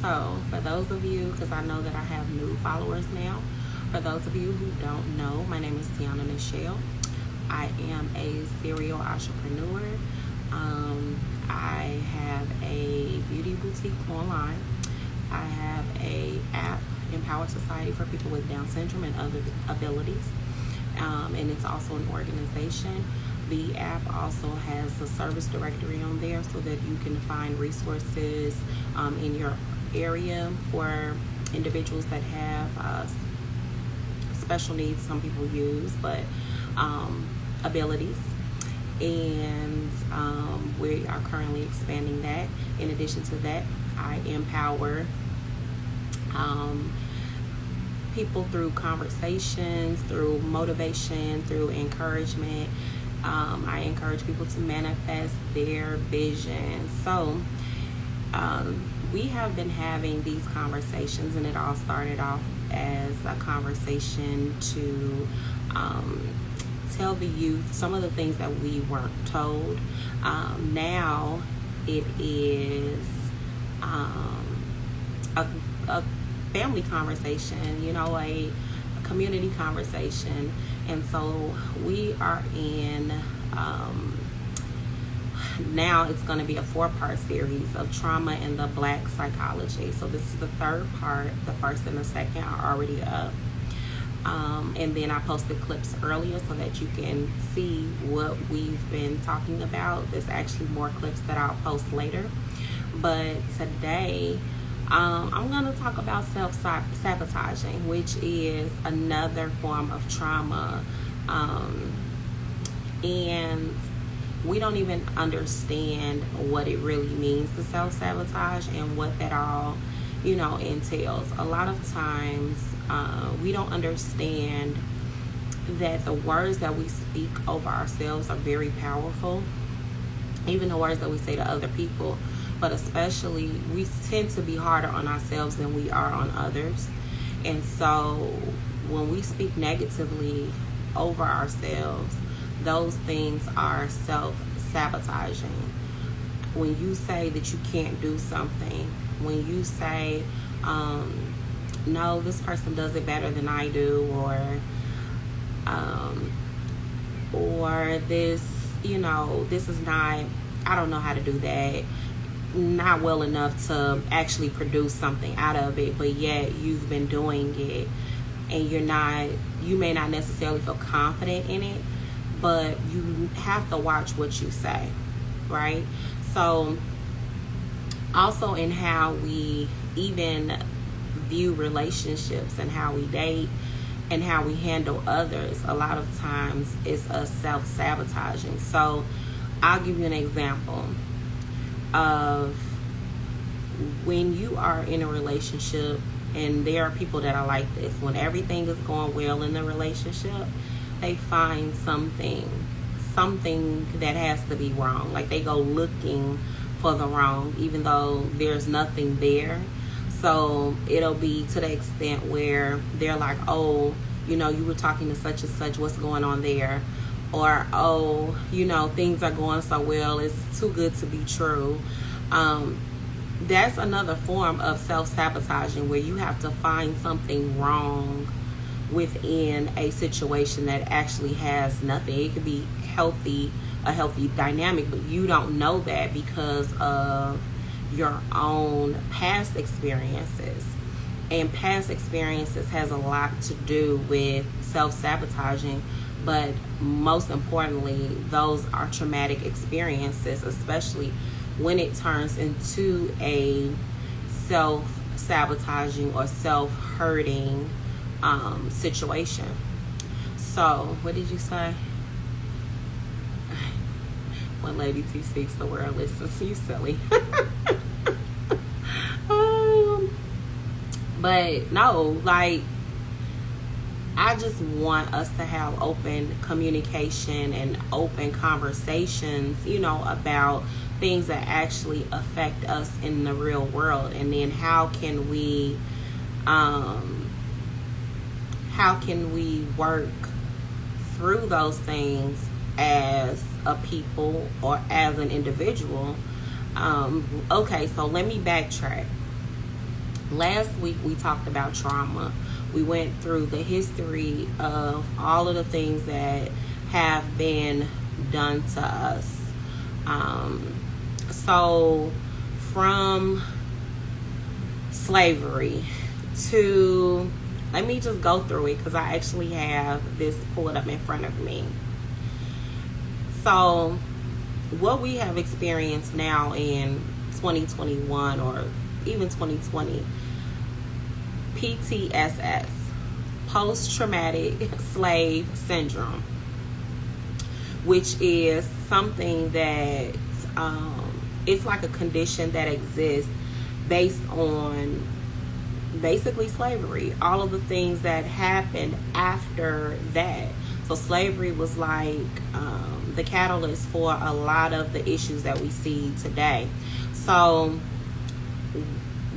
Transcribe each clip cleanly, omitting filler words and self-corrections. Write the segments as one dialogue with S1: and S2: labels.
S1: So for those of you, because I know that I have new followers now, for those of you who don't know, my name is Tiana Michelle. I am a serial entrepreneur. I have a beauty boutique online. I have a app, Empower Society for people with Down syndrome and other abilities. And it's also an organization. The app also has a service directory on there so that you can find resources in your area for individuals that have special needs. Some people use, but abilities. And we are currently expanding that. In addition to that, I empower people through conversations, through motivation, through encouragement. I encourage people to manifest their vision. So we have been having these conversations, and it all started off as a conversation to tell the youth some of the things that we weren't told. Now it is a family conversation, a community conversation. And so we are in, now it's going to be a 4-part series of trauma and the Black psychology. So this is the 3rd part. The 1st and the 2nd are already up. And then I posted clips earlier so that you can see what we've been talking about. There's actually more clips that I'll post later. But today, I'm going to talk about self-sabotaging, which is another form of trauma. And we don't even understand what it really means to self-sabotage and what that all, entails. A lot of times, we don't understand that the words that we speak over ourselves are very powerful. Even the words that we say to other people. But especially, we tend to be harder on ourselves than we are on others. And so when we speak negatively over ourselves, those things are self-sabotaging. When you say that you can't do something, when you say, no, this person does it better than I do, or this, this is not, I don't know how to do that, not well enough to actually produce something out of it, but yet you've been doing it, and you may not necessarily feel confident in it, but you have to watch what you say, right? So also in how we even view relationships and how we date and how we handle others, a lot of times it's us self-sabotaging. So I'll give you an example of when you are in a relationship, and there are people that are like this. When everything is going well in the relationship, they find something that has to be wrong. Like they go looking for the wrong, even though there's nothing there. So it'll be to the extent where they're like, oh, you were talking to such and such, what's going on there? Or, oh, things are going so well, it's too good to be true. That's another form of self-sabotaging, where you have to find something wrong within a situation that actually has nothing. It could be a healthy dynamic, but you don't know that because of your own past experiences. And past experiences has a lot to do with self-sabotaging, but most importantly, those are traumatic experiences, especially when it turns into a self-sabotaging or self-hurting situation. So, what did you say? When Lady T speaks, the world listens. You silly. But no, I just want us to have open communication and open conversations, about things that actually affect us in the real world. And then how can we work through those things as a people or as an individual. Okay, so let me backtrack. Last week we talked about trauma. We went through the history of all of the things that have been done to us. So from slavery to, let me just go through it because I actually have this pulled up in front of me. So what we have experienced now in 2021 or even 2020, PTSS, post-traumatic slave syndrome, which is something that it's like a condition that exists based on basically slavery, all of the things that happened after that. So slavery was like the catalyst for a lot of the issues that we see today. So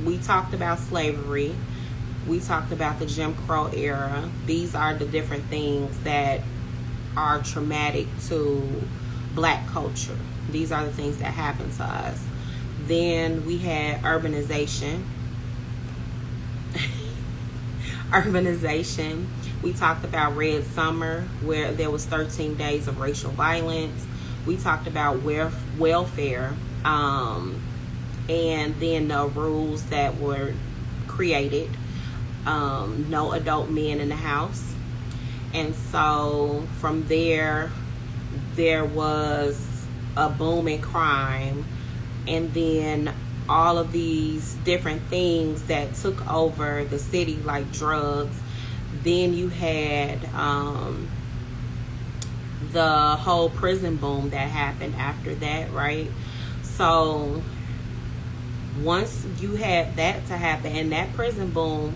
S1: we talked about slavery. We talked about the Jim Crow era. These are the different things that are traumatic to Black culture. These are the things that happened to us. Then we had urbanization. Urbanization. We talked about Red Summer, where there was 13 days of racial violence. We talked about welfare, and then the rules that were created. No adult men in the house. And so from there was a boom in crime, and then all of these different things that took over the city, like drugs. Then you had the whole prison boom that happened after that, right? So once you had that to happen, and that prison boom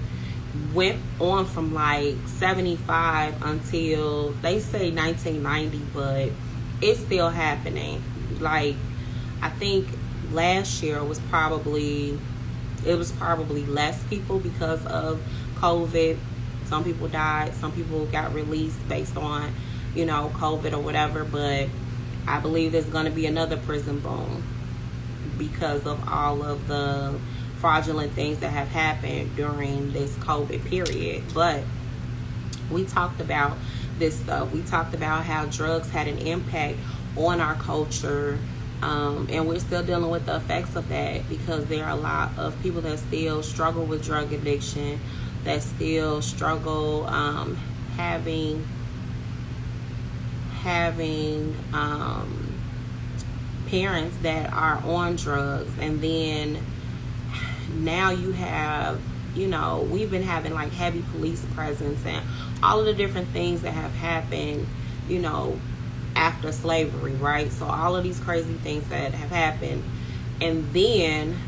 S1: went on from like 75 until they say 1990, but it's still happening. Like, I think last year was probably less people because of COVID. Some people died, some people got released based on, COVID or whatever, but I believe there's going to be another prison boom because of all of the fraudulent things that have happened during this COVID period. But we talked about this stuff. We talked about how drugs had an impact on our culture, and we're still dealing with the effects of that because there are a lot of people that still struggle with drug addiction, that still struggle having parents that are on drugs. And then now you have, we've been having like heavy police presence and all of the different things that have happened, after slavery, right? So all of these crazy things that have happened. And then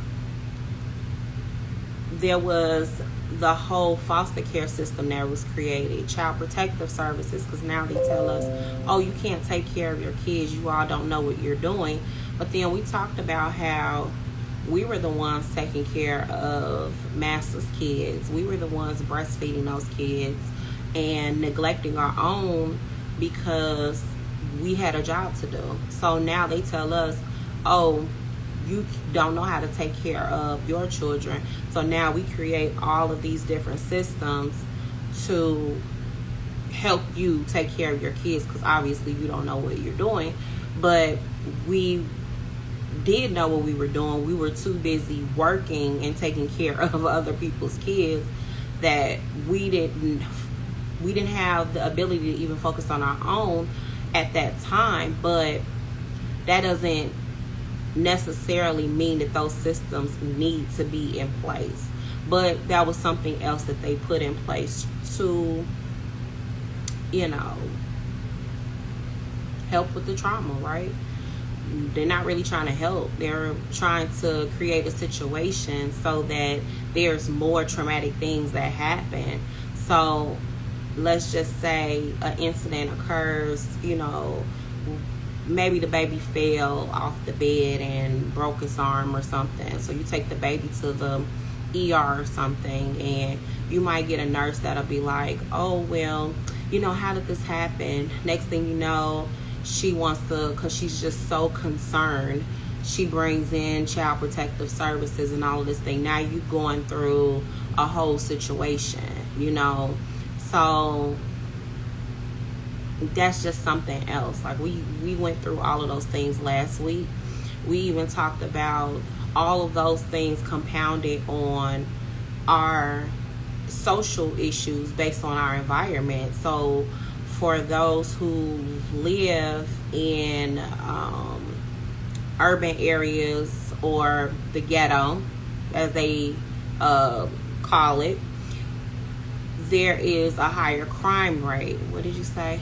S1: there was the whole foster care system that was created, child protective services, because now they tell us, oh, you can't take care of your kids, you all don't know what you're doing. But then we talked about how we were the ones taking care of master's kids. We were the ones breastfeeding those kids and neglecting our own because we had a job to do. So now they tell us, oh, you don't know how to take care of your children. So now we create all of these different systems to help you take care of your kids, because obviously you don't know what you're doing. But we did know what we were doing. We were too busy working and taking care of other people's kids that we didn't have the ability to even focus on our own at that time. But that doesn't necessarily mean that those systems need to be in place. But that was something else that they put in place to, help with the trauma, right? They're not really trying to help. They're trying to create a situation so that there's more traumatic things that happen. So let's just say an incident occurs, maybe the baby fell off the bed and broke his arm or something. So you take the baby to the ER or something, and you might get a nurse that'll be like, oh, well, how did this happen? Next thing you know, she wants to, because she's just so concerned, she brings in child protective services and all of this thing. Now you going through a whole situation, you know. So that's just something else. Like we went through all of those things last week. We even talked about all of those things compounded on our social issues based on our environment. So for those who live in urban areas or the ghetto, as they call it, there is a higher crime rate. What did you say?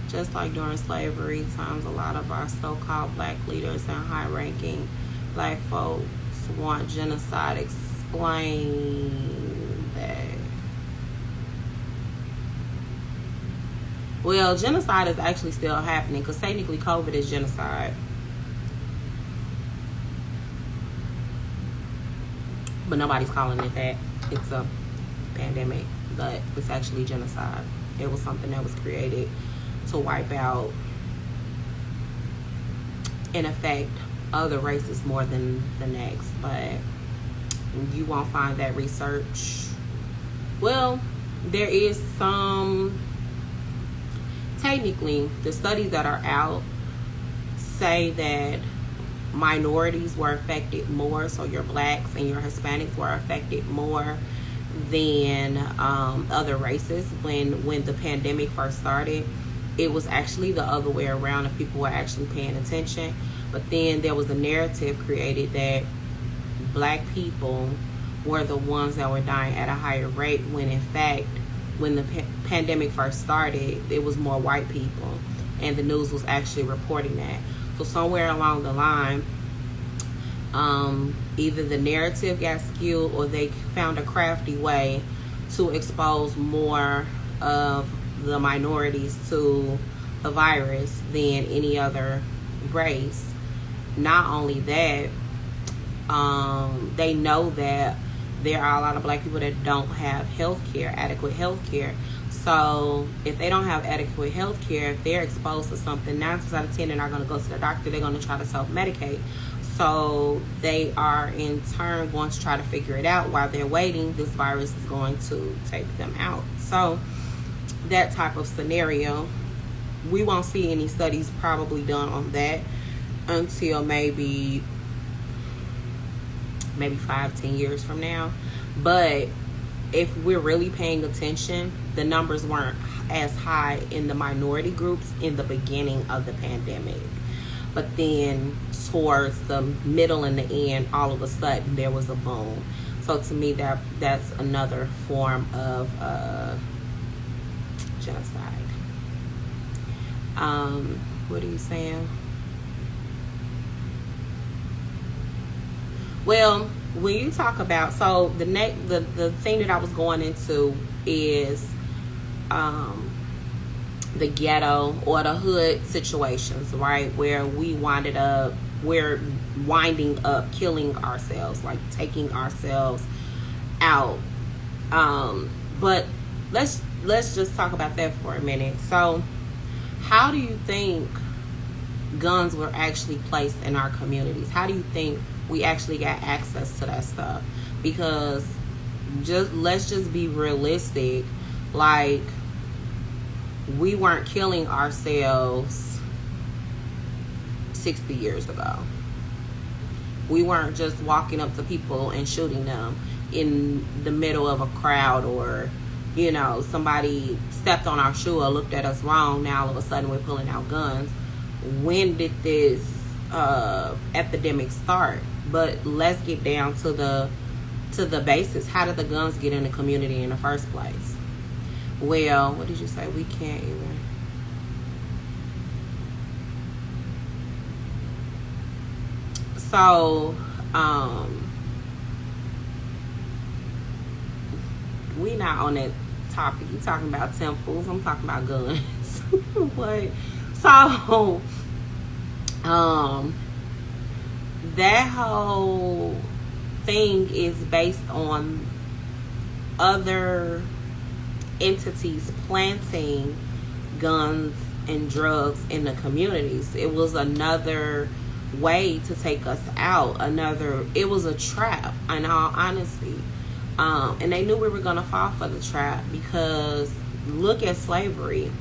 S1: Just like during slavery times, a lot of our so-called black leaders and high-ranking black folks want genocide. Explain that. Well, genocide is actually still happening because technically COVID is genocide. But nobody's calling it that. It's a pandemic, but it's actually genocide. It was something that was created to wipe out, in effect, other races more than the next. But you won't find that research. Well, there is some. Technically, the studies that are out say that minorities were affected more, so your blacks and your Hispanics were affected more than other races. When the pandemic first started, it was actually the other way around if people were actually paying attention. But then there was a narrative created that black people were the ones that were dying at a higher rate, when in fact, when the pandemic first started, it was more white people, and the news was actually reporting that. So somewhere along the line, either the narrative got skewed or they found a crafty way to expose more of the minorities to the virus than any other race. Not only that, they know that there are a lot of black people that don't have adequate health care. So if they don't have adequate health care, if they're exposed to something, 9 times out of 10 they're not going to go to the doctor. They're going to try to self-medicate. So they are in turn going to try to figure it out. While they're waiting, this virus is going to take them out. So that type of scenario, we won't see any studies probably done on that until maybe 5-10 years from now. But if we're really paying attention, the numbers weren't as high in the minority groups in the beginning of the pandemic. But then towards the middle and the end, all of a sudden there was a boom. So to me, that's another form of genocide. What are you saying? Well, when you talk about, so the thing that I was going into is the ghetto or the hood situations, right? Where we're winding up killing ourselves, like taking ourselves out. But let's just talk about that for a minute. So how do you think guns were actually placed in our communities? How do you think we actually got access to that stuff? Because let's just be realistic. Like, we weren't killing ourselves 60 years ago. We weren't just walking up to people and shooting them in the middle of a crowd, or somebody stepped on our shoe or looked at us wrong. Now all of a sudden we're pulling out guns. When did this epidemic start? But let's get down to the basics. How did the guns get in the community in the first place? Well, what did you say? We can't even. So, we not on that topic. You talking about temples? I'm talking about guns. What? So, that whole thing is based on other entities planting guns and drugs in the communities. It was another way to take us out. It was a trap, in all honesty. And they knew we were going to fall for the trap, because look at slavery.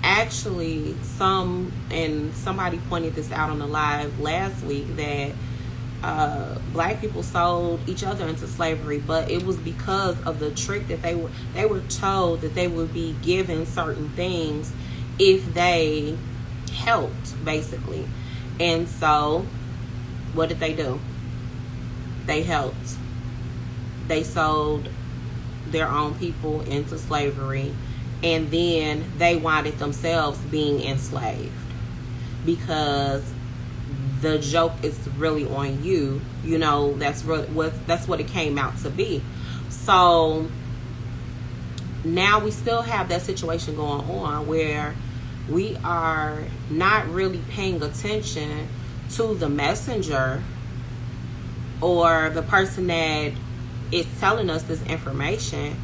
S1: Actually, somebody pointed this out on the live last week, that black people sold each other into slavery, but it was because of the trick that they were told that they would be given certain things if they helped, basically. And so what did they do? They helped. They sold their own people into slavery, and then they wanted themselves being enslaved, because the joke is really on you. You know, that's what it came out to be. So now we still have that situation going on, where we are not really paying attention to the messenger or the person that is telling us this information.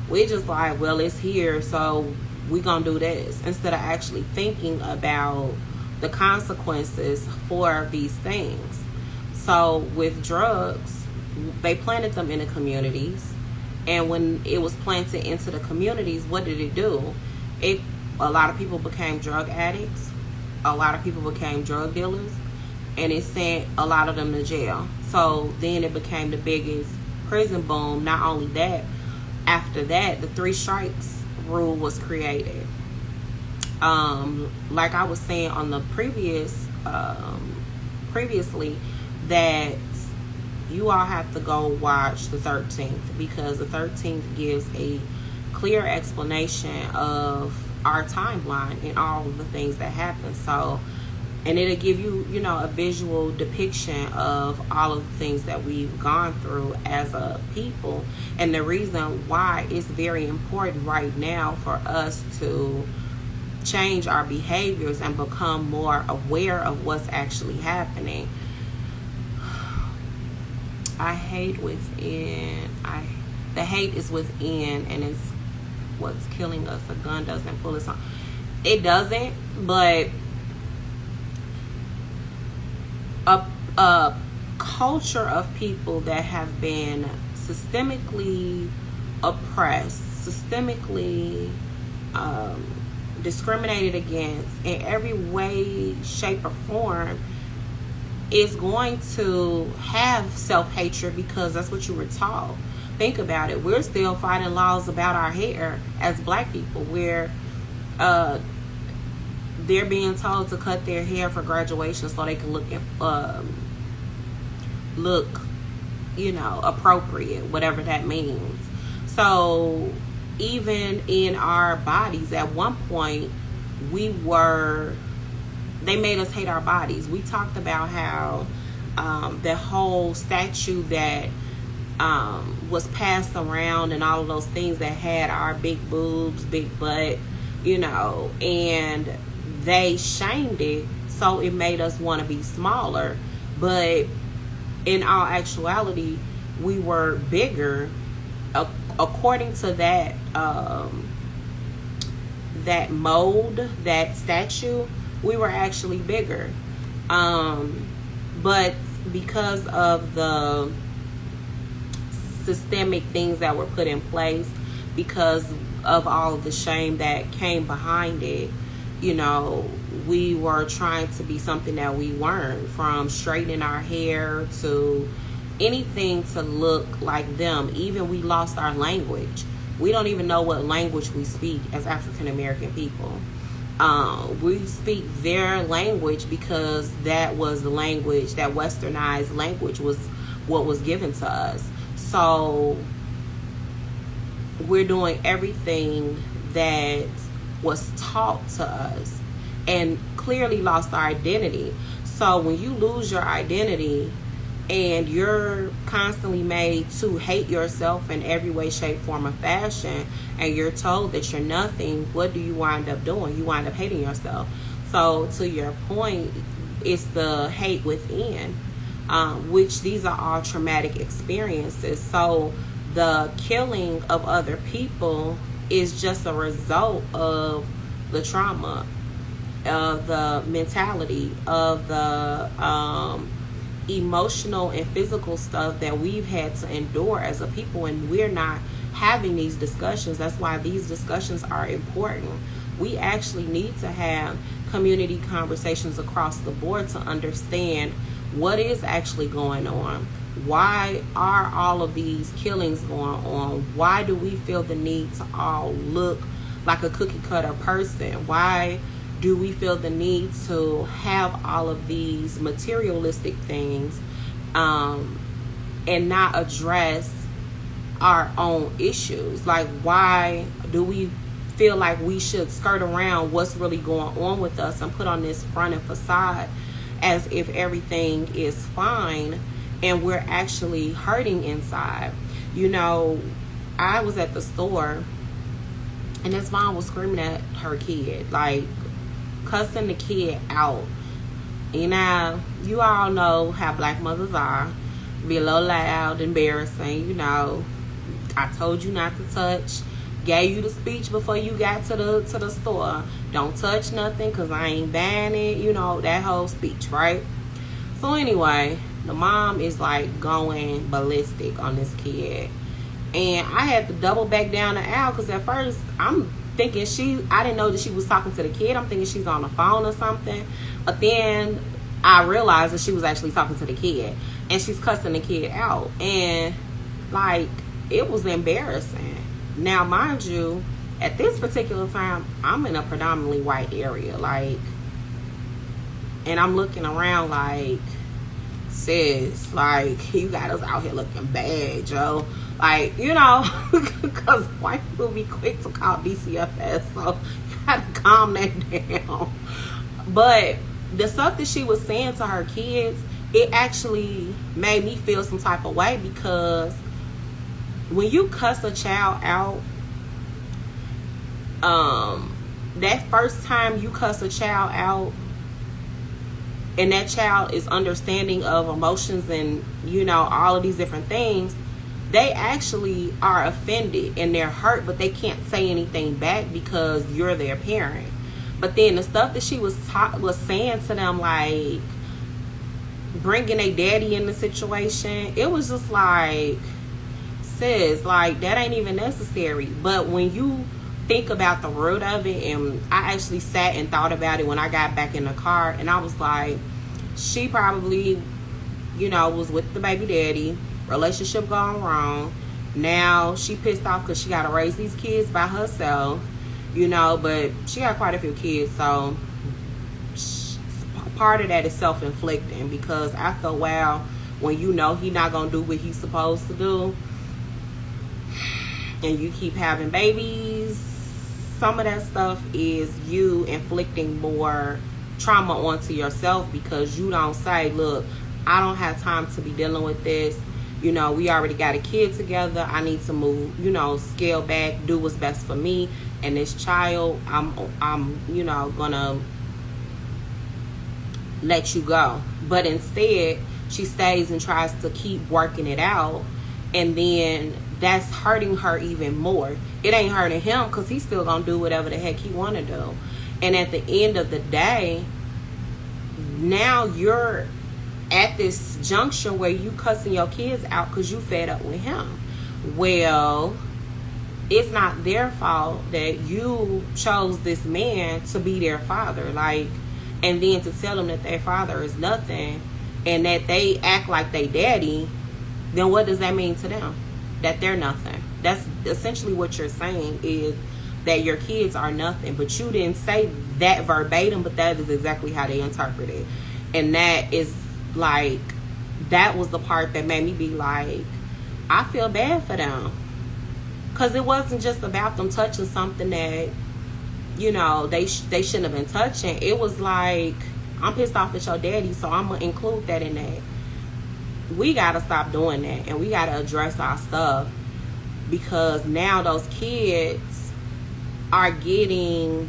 S1: We're just like, well, it's here, so we're gonna do this, instead of actually thinking about the consequences for these things. So with drugs, they planted them in the communities, and when it was planted into the communities, what did it do? A lot of people became drug addicts, a lot of people became drug dealers, and it sent a lot of them to jail. So then it became the biggest prison boom. Not only that, after that, the 3 strikes rule was created. Like I was saying on the previously, that you all have to go watch the 13th, because the 13th gives a clear explanation of our timeline and all of the things that happen. So, and it'll give you, a visual depiction of all of the things that we've gone through as a people, and the reason why it's very important right now for us to change our behaviors and become more aware of what's actually happening. The hate is within, and it's what's killing us. The gun doesn't pull us on. It doesn't, but a culture of people that have been systemically oppressed, systemically discriminated against in every way, shape, or form, is going to have self-hatred, because that's what you were taught. Think about it. We're still fighting laws about our hair as black people, where they're being told to cut their hair for graduation so they can look appropriate, whatever that means. So even in our bodies, at one point they made us hate our bodies. We talked about how the whole statue that was passed around, and all of those things that had our big boobs, big butt, and they shamed it, so it made us want to be smaller. But in all actuality, we were bigger. According to that that mold, that statue, we were actually bigger. But because of the systemic things that were put in place, because of all of the shame that came behind it, we were trying to be something that we weren't, from straightening our hair to anything to look like them. Even we lost our language. We don't even know what language we speak as African American people. We speak their language because that was the language, that westernized language was what was given to us. So we're doing everything that was taught to us, and clearly lost our identity. So when you lose your identity and you're constantly made to hate yourself in every way, shape, form, or fashion, and you're told that you're nothing, what do you wind up doing? You wind up hating yourself. So to your point, it's the hate within, which these are all traumatic experiences. So the killing of other people is just a result of the trauma. of the mentality, of the emotional and physical stuff that we've had to endure as a people, and we're not having these discussions. That's why these discussions are important. We actually need to have community conversations across the board to understand what is actually going on. Why are all of these killings going on? Why do we feel the need to all look like a cookie cutter person? Why do we feel the need to have all of these materialistic things and not address our own issues? Like, why do we feel like we should skirt around what's really going on with us and put on this front and facade as if everything is fine and we're actually hurting inside? You know, I was at the store and this mom was screaming at her kid, like cussing the kid out. You know, you all know how black mothers are. Be a little loud, embarrassing, you know. I told you not to touch. Gave you the speech before you got to the store. Don't touch nothing because I ain't buying it. You know, that whole speech, right? So anyway, the mom is like going ballistic on this kid. And I had to double back down the aisle because at first I'm thinking I didn't know that she was talking to the kid. I'm thinking she's on the phone or something. But then I realized that she was actually talking to the kid. And she's cussing the kid out. And like, it was embarrassing. Now, mind you, at this particular time, I'm in a predominantly white area, like, and I'm looking around like, sis, like, you got us out here looking bad, Joe. Like, you know, because white people be quick to call DCFS, so you gotta calm that down. But the stuff that she was saying to her kids, it actually made me feel some type of way, because when you cuss a child out, that first time you cuss a child out and that child is understanding of emotions and, you know, all of these different things, they actually are offended and they're hurt, but they can't say anything back because you're their parent. But then the stuff that she was saying to them, like bringing a daddy in the situation, it was just like, sis, like, that ain't even necessary. But when you think about the root of it, and I actually sat and thought about it when I got back in the car, and I was like, she probably, you know, was with the baby daddy, relationship gone wrong. Now she pissed off because she got to raise these kids by herself, you know, but she got quite a few kids, so part of that is self-inflicting, because after a while, when you know he not gonna do what he's supposed to do, and you keep having babies, some of that stuff is you inflicting more trauma onto yourself, because you don't say, look, I don't have time to be dealing with this. You know, we already got a kid together. I need to move, you know, scale back, do what's best for me and this child. I'm you know, gonna let you go. But instead, she stays and tries to keep working it out, and then that's hurting her even more. It ain't hurting him because he's still gonna do whatever the heck he want to do. And at the end of the day, now you're at this juncture where you cussing your kids out because you fed up with him. Well, it's not their fault that you chose this man to be their father, like, and then to tell them that their father is nothing and that they act like they daddy. Then what does that mean to them? That they're nothing. That's essentially what you're saying, is that your kids are nothing. But you didn't say that verbatim, but that is exactly how they interpret it. And that is like, that was the part that made me be like, I feel bad for them, because it wasn't just about them touching something that, you know, they shouldn't have been touching. It was like, I'm pissed off at your daddy, so I'm gonna include that in that. We gotta stop doing that, and we gotta address our stuff, because now those kids are getting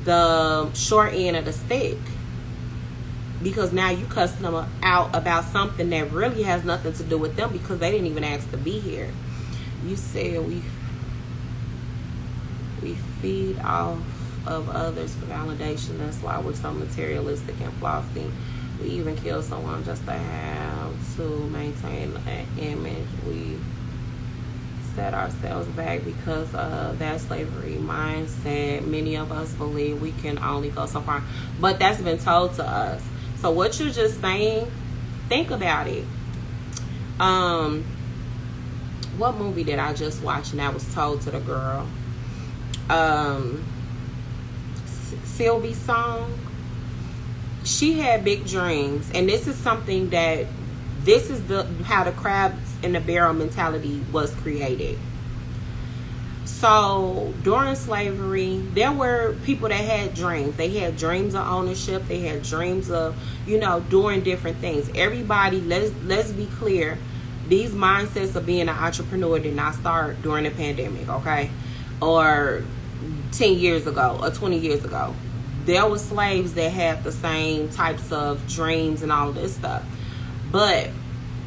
S1: the short end of the stick, because now you cussing them out about something that really has nothing to do with them, because they didn't even ask to be here. You said we feed off of others for validation. That's why we're so materialistic and flossy. We even kill someone just to have to maintain an image. We set ourselves back because of that slavery mindset. Many of us believe we can only go so far, but that's been told to us. So what you're just saying, think about it. What movie did I just watch and that was told to the girl? Sylvie's song. She had big dreams, and this is something that how the crabs in the barrel mentality was created. So during slavery, there were people that had dreams. They had dreams of ownership. They had dreams of, doing different things. Everybody, let's be clear. These mindsets of being an entrepreneur did not start during the pandemic, okay? Or 10 years ago or 20 years ago. There were slaves that had the same types of dreams and all of this stuff. But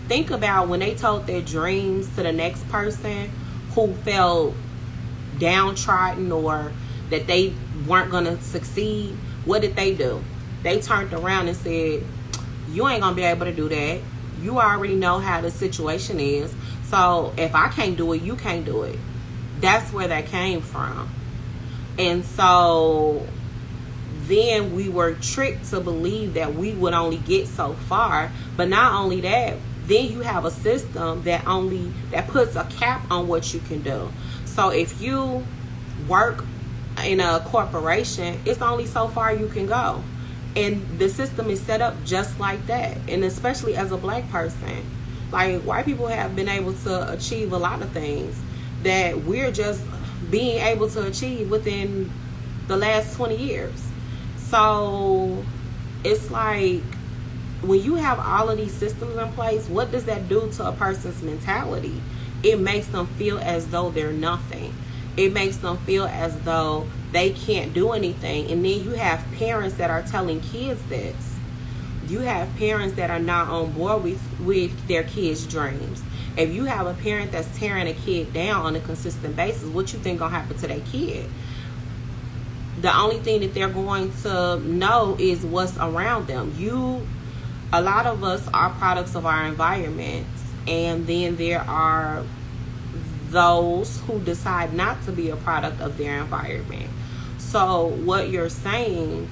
S1: think about when they told their dreams to the next person who felt downtrodden or that they weren't going to succeed. What did they do? They turned around and said, you ain't going to be able to do that. You already know how the situation is. So if I can't do it, you can't do it. That's where that came from. And so then we were tricked to believe that we would only get so far. But not only that, then you have a system that puts a cap on what you can do. So if you work in a corporation, it's only so far you can go. And the system is set up just like that. And especially as a black person, like, white people have been able to achieve a lot of things that we're just being able to achieve within the last 20 years. So it's like, when you have all of these systems in place, what does that do to a person's mentality? It makes them feel as though they're nothing. It makes them feel as though they can't do anything. And then you have parents that are telling kids this. You have parents that are not on board with their kids' dreams. If you have a parent that's tearing a kid down on a consistent basis, what you think gonna happen to that kid? The only thing that they're going to know is what's around them. A lot of us are products of our environments, and then there are those who decide not to be a product of their environment. So what you're saying,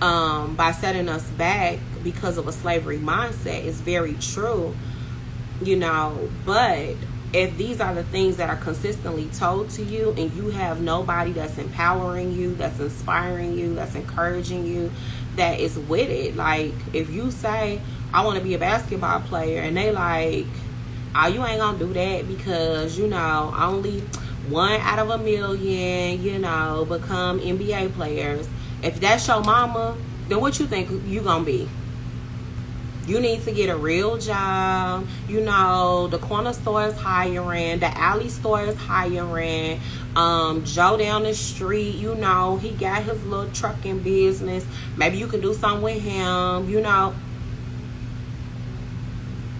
S1: by setting us back because of a slavery mindset, is very true, but if these are the things that are consistently told to you and you have nobody that's empowering you, that's inspiring you, that's encouraging you, that is with it. Like, if you say, I want to be a basketball player, and they like, oh, you ain't gonna do that because, only 1 out of 1 million, become NBA players. If that's your mama, then what you think you gonna be? You need to get a real job. The corner store is hiring. The alley store is hiring. Joe down the street, he got his little trucking business. Maybe you can do something with him,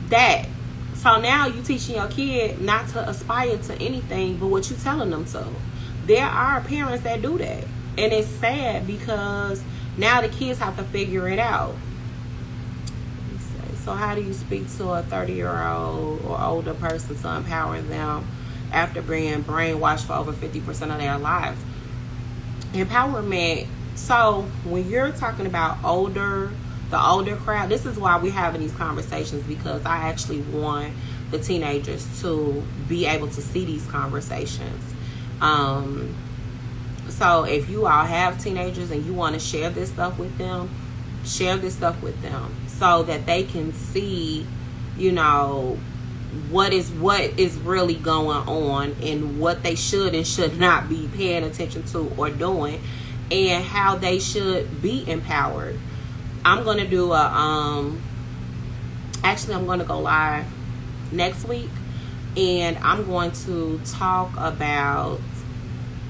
S1: That. So now you teaching your kid not to aspire to anything but what you telling them to. There are parents that do that. And it's sad because now the kids have to figure it out. So how do you speak to a 30-year-old or older person to empower them after being brainwashed for over 50% of their lives? Empowerment. So when you're talking about the older crowd, this is why we're having these conversations, because I actually want the teenagers to be able to see these conversations. So if you all have teenagers and you want to share this stuff with them so that they can see, what is really going on and what they should and should not be paying attention to or doing, and how they should be empowered. I'm going to do I'm going to go live next week, and I'm going to talk about,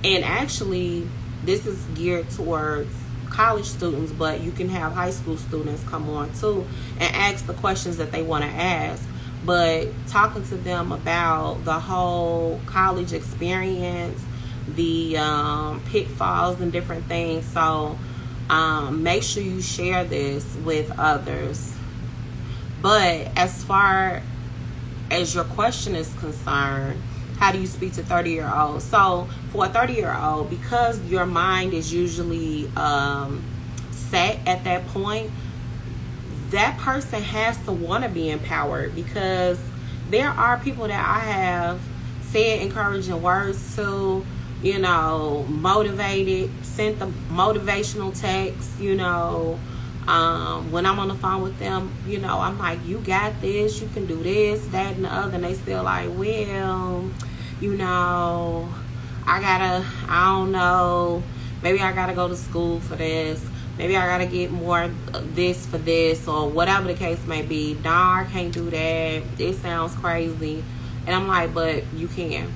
S1: and actually this is geared towards college students, but you can have high school students come on too and ask the questions that they want to ask, but talking to them about the whole college experience, the pitfalls and different things. So make sure you share this with others. But as far as your question is concerned, how do you speak to 30-year-olds? So for a 30-year-old, because your mind is usually set at that point, that person has to want to be empowered, because there are people that I have said encouraging words to, you know, motivated, sent the motivational text, you know, when I'm on the phone with them, you know, I'm like, you got this, you can do this, that, and the other, and they still like, well, you know, I don't know, maybe I gotta go to school for this, maybe I gotta get more this for this, or whatever the case may be. No, I can't do that, it sounds crazy. And I'm like, but you can.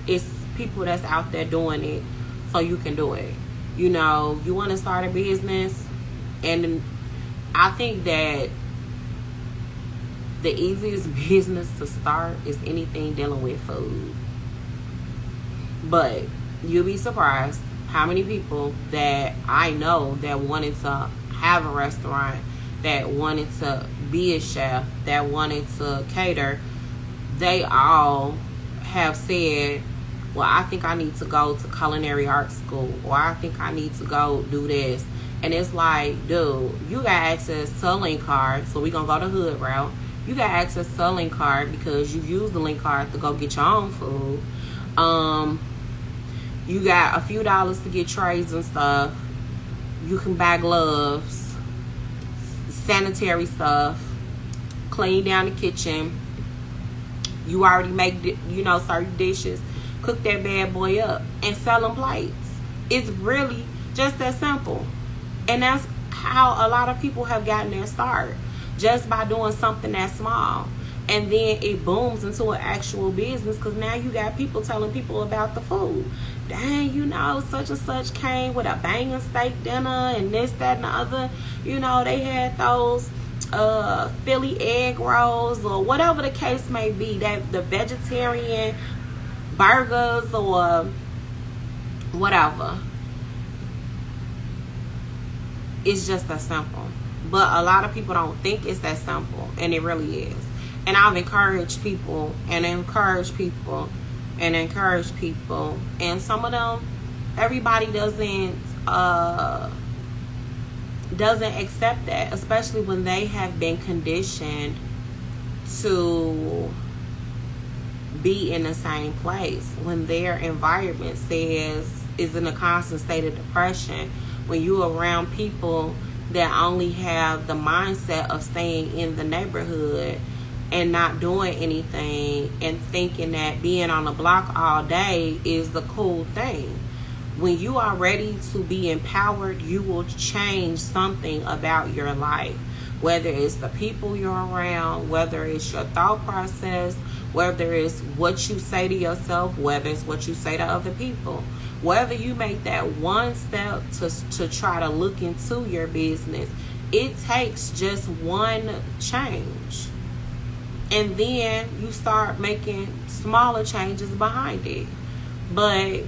S1: It's people that's out there doing it, so you can do it. You know, you want to start a business, and I think that the easiest business to start is anything dealing with food. But you'll be surprised how many people that I know that wanted to have a restaurant, that wanted to be a chef, that wanted to cater, they all have said, well, I think I need to go to culinary arts school, or I think I need to go do this. And it's like, dude, you got access to a link card, so we're going to go the hood route. You got access to a link card because you use the link card to go get your own food. You got a few dollars to get trays and stuff. You can buy gloves, sanitary stuff, clean down the kitchen. You already make, you know, certain dishes. Cook that bad boy up and sell them plates. It's really just that simple. And that's how a lot of people have gotten their start, just by doing something that small. And then it booms into an actual business, because now you got people telling people about the food. Dang, you know, such and such came with a banging steak dinner and this, that, and the other. You know, they had those Philly egg rolls, or whatever the case may be, that the vegetarian burgers or whatever. It's just that simple. But a lot of people don't think it's that simple, and it really is. And I've encouraged people and encouraged people and encouraged people, and some of them, everybody doesn't accept that, especially when they have been conditioned to be in the same place, when their environment is in a constant state of depression, when you're around people that only have the mindset of staying in the neighborhood and not doing anything, and thinking that being on the block all day is the cool thing. When you are ready to be empowered, you will change something about your life, whether it's the people you're around, whether it's your thought process, whether it's what you say to yourself, whether it's what you say to other people. Whether you make that one step to try to look into your business, it takes just one change. And then you start making smaller changes behind it. But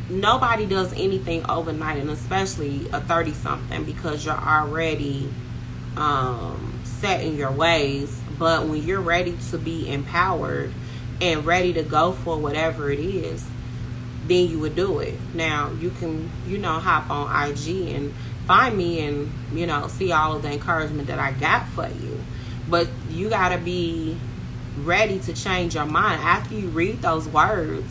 S1: nobody does anything overnight, and especially a 30-something, because you're already set in your ways. But when you're ready to be empowered and ready to go for whatever it is, then you would do it. Now, you can, you know, hop on IG and find me and, you know, see all of the encouragement that I got for you. But you got to be ready to change your mind. After you read those words,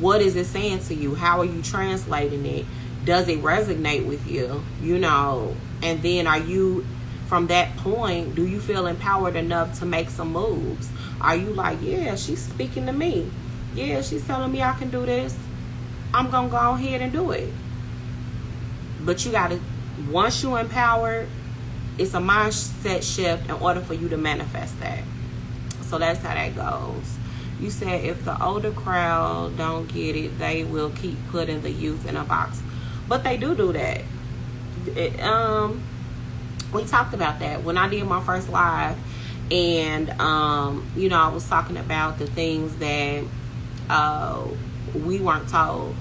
S1: what is it saying to you? How are you translating it? Does it resonate with you? You know, and then are you, from that point, do you feel empowered enough to make some moves? Are you like, yeah, she's speaking to me. Yeah, she's telling me I can do this. I'm going to go ahead and do it. But you got to, once you're empowered, it's a mindset shift in order for you to manifest that. So that's how that goes. You said if the older crowd don't get it, they will keep putting the youth in a box. But they do that. We talked about that when I did my first live. And, you know, I was talking about the things that we weren't told.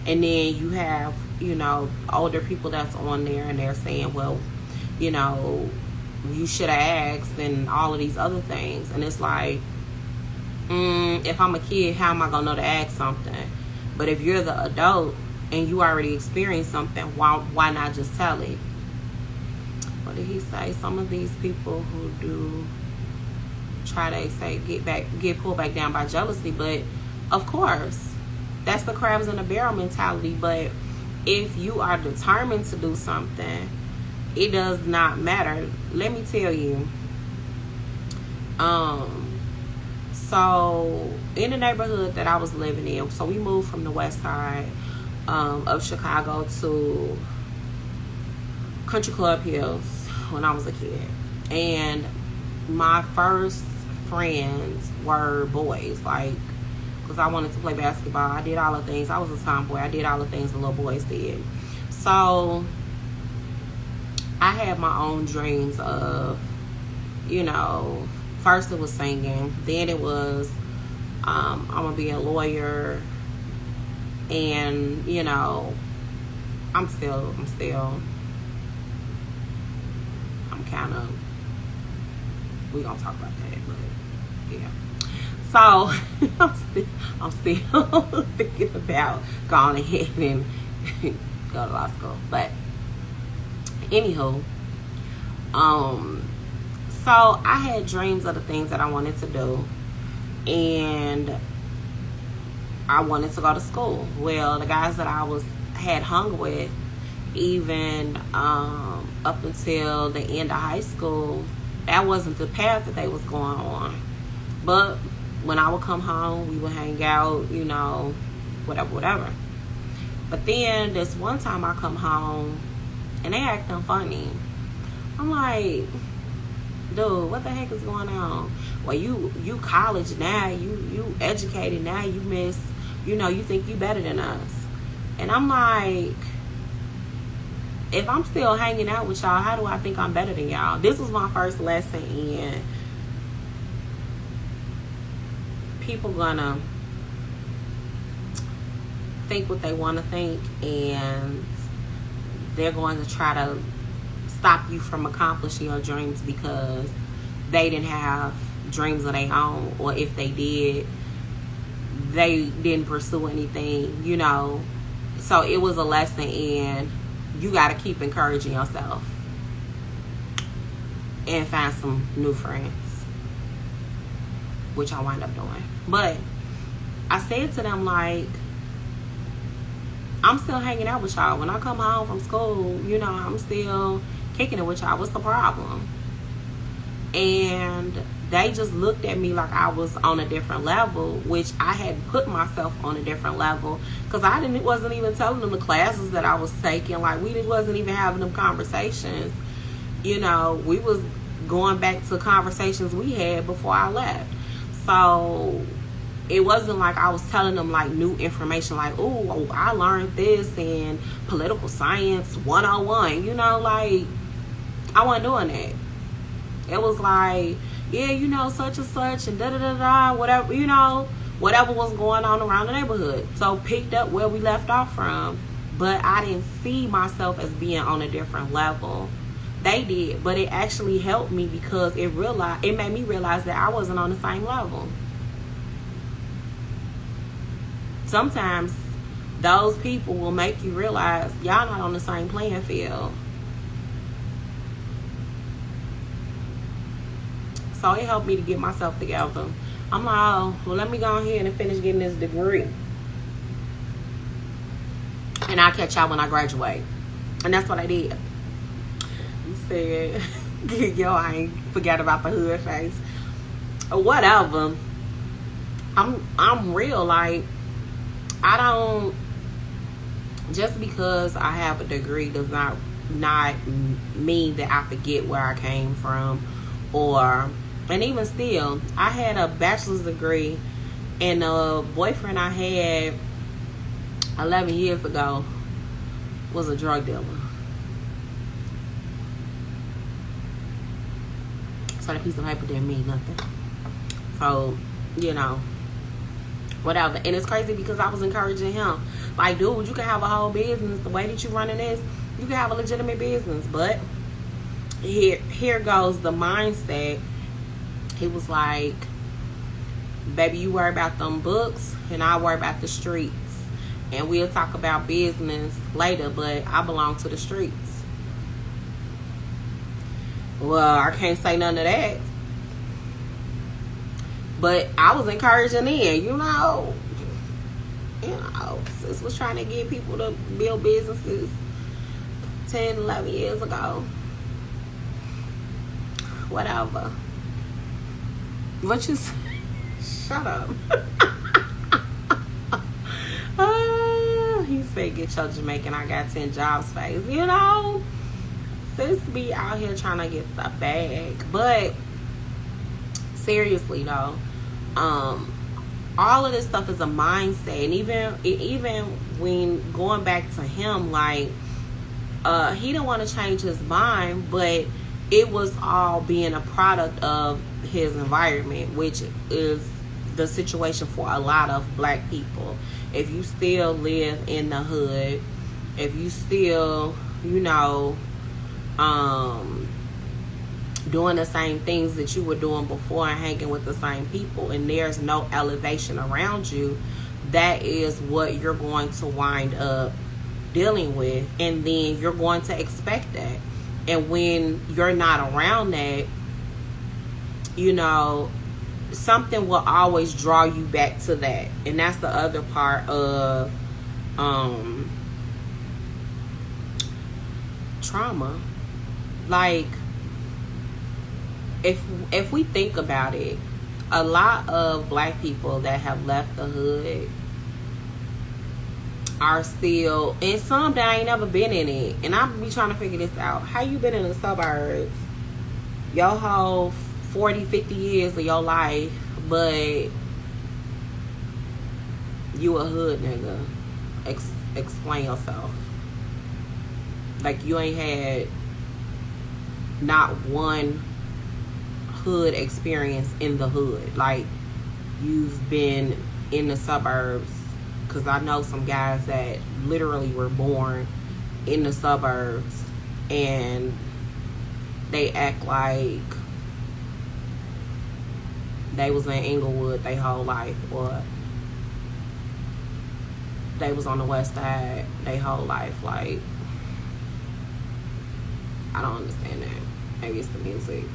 S1: And then you have, you know, older people that's on there and they're saying, well, you know, you should have asked and all of these other things. And it's like, if I'm a kid, how am I gonna know to ask something? But if you're the adult and you already experienced something, why not just tell it? What did he say? Some of these people who do try to say get pulled back down by jealousy, but of course that's the crabs in the barrel mentality. But if you are determined to do something, it does not matter. Let me tell you, so in the neighborhood that I was living in, so we moved from the west side of Chicago to Country Club Hills when I was a kid. And my first friends were boys, like, because I wanted to play basketball. I did all the things. I was a tomboy. I did all the things the little boys did. So I had my own dreams of, you know, first it was singing, then it was I'm gonna be a lawyer, and you know, I'm kind of, we gonna talk about that, but yeah. So I'm still thinking about going ahead and go to law school. But anywho, so I had dreams of the things that I wanted to do, and I wanted to go to school. Well, the guys that I had hung with, even up until the end of high school, that wasn't the path that they was going on. But when I would come home, we would hang out, you know, whatever. But then this one time I come home and they acting funny. I'm like, dude, what the heck is going on? Well, you college now, you educated now, you think you better than us. And I'm like, if I'm still hanging out with y'all, how do I think I'm better than y'all? This was my first lesson in people gonna think what they want to think, and they're going to try to stop you from accomplishing your dreams because they didn't have dreams of their own, or if they did, they didn't pursue anything, you know. So it was a lesson in, you got to keep encouraging yourself and find some new friends, which I wind up doing. But I said to them, like, I'm still hanging out with y'all. When I come home from school, you know, I'm still kicking it with y'all. What's the problem? And they just looked at me like I was on a different level, which I had put myself on a different level, because I wasn't even telling them the classes that I was taking. Like, we wasn't even having them conversations. You know, we was going back to conversations we had before I left. So it wasn't like I was telling them like new information, like, oh, I learned this in political science 101, you know, like, I wasn't doing that. It was like, yeah, you know, such and such and da-da-da-da, whatever, you know, whatever was going on around the neighborhood. So picked up where we left off from, but I didn't see myself as being on a different level. They did, but it actually helped me because it made me realize that I wasn't on the same level. Sometimes those people will make you realize y'all not on the same playing field. So it helped me to get myself together. I'm like, oh, well, let me go ahead and finish getting this degree, and I'll catch y'all when I graduate. And that's what I did. You said, yo, I ain't forgot about the hood face. Or whatever. I'm real. Like, I don't, just because I have a degree does not mean that I forget where I came from. And even still, I had a bachelor's degree, and the boyfriend I had 11 years ago was a drug dealer. So that piece of paper didn't mean nothing. So, you know, whatever. And it's crazy because I was encouraging him, like, dude, you can have a whole business the way that you running this. You can have a legitimate business. But here goes the mindset. He was like, baby, you worry about them books and I worry about the streets, and we'll talk about business later, but I belong to the streets. Well, I can't say none of that. But I was encouraging then, you know, sis was trying to get people to build businesses 10, 11 years ago. Whatever. What you say? Shut up. He said, get your Jamaican, I got 10 jobs face. You know, sis be out here trying to get the bag. But seriously though, all of this stuff is a mindset. And even when going back to him, like, he didn't want to change his mind, but it was all being a product of his environment, which is the situation for a lot of black people. If you still live in the hood, if you still, you know, doing the same things that you were doing before and hanging with the same people, and there's no elevation around you, that is what you're going to wind up dealing with. And then you're going to expect that. And when you're not around that, you know, something will always draw you back to that. And that's the other part of trauma. Like, if we think about it, a lot of black people that have left the hood are still, and some that ain't never been in it. And I be trying to figure this out. How you been in the suburbs your whole 40, 50 years of your life, but you a hood nigga? Explain yourself. Like, you ain't had not one hood experience in the hood. Like, you've been in the suburbs, because I know some guys that literally were born in the suburbs and they act like they was in Inglewood their whole life, or they was on the west side their whole life. Like, I don't understand that. Maybe it's the music,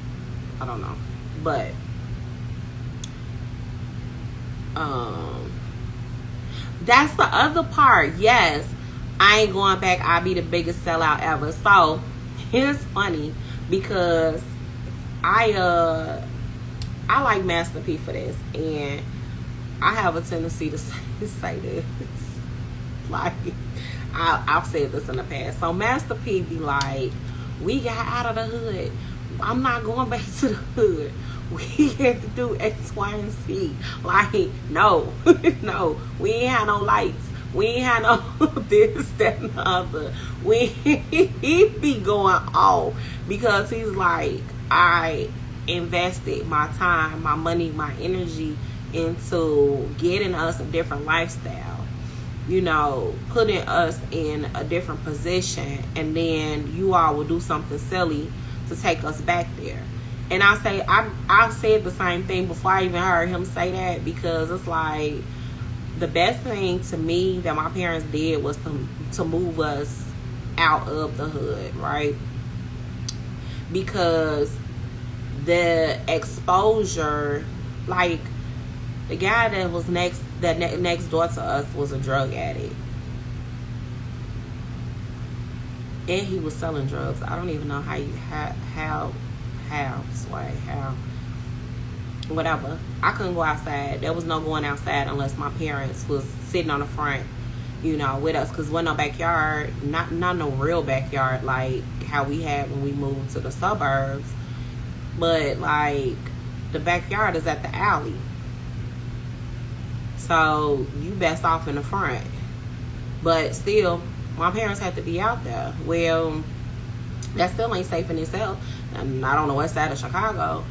S1: I don't know. But that's the other part. Yes, I ain't going back. I'll be the biggest sellout ever. So it's funny because I like Master P for this, and I have a tendency to say this. Like, I've said this in the past. So Master P be like, we got out of the hood. I'm not going back to the hood. We had to do X, Y, and Z. Like, no. No. We ain't had no lights. We ain't had no this, that, and the other. He be going off because he's like, I invested my time, my money, my energy into getting us a different lifestyle. You know, putting us in a different position, and then you all will do something silly to take us back there. And I say, I've said the same thing before I even heard him say that, because it's like, the best thing to me that my parents did was to move us out of the hood, right? Because the exposure, like, the guy that was next door to us was a drug addict, and he was selling drugs. I don't even know how whatever. I couldn't go outside. There was no going outside unless my parents was sitting on the front, you know, with us, because wasn't no backyard, not no real backyard like how we had when we moved to the suburbs, but like the backyard is at the alley, so you best off in the front. But still, my parents had to be out there. Well, that still ain't safe in itself, and not on the west side of Chicago.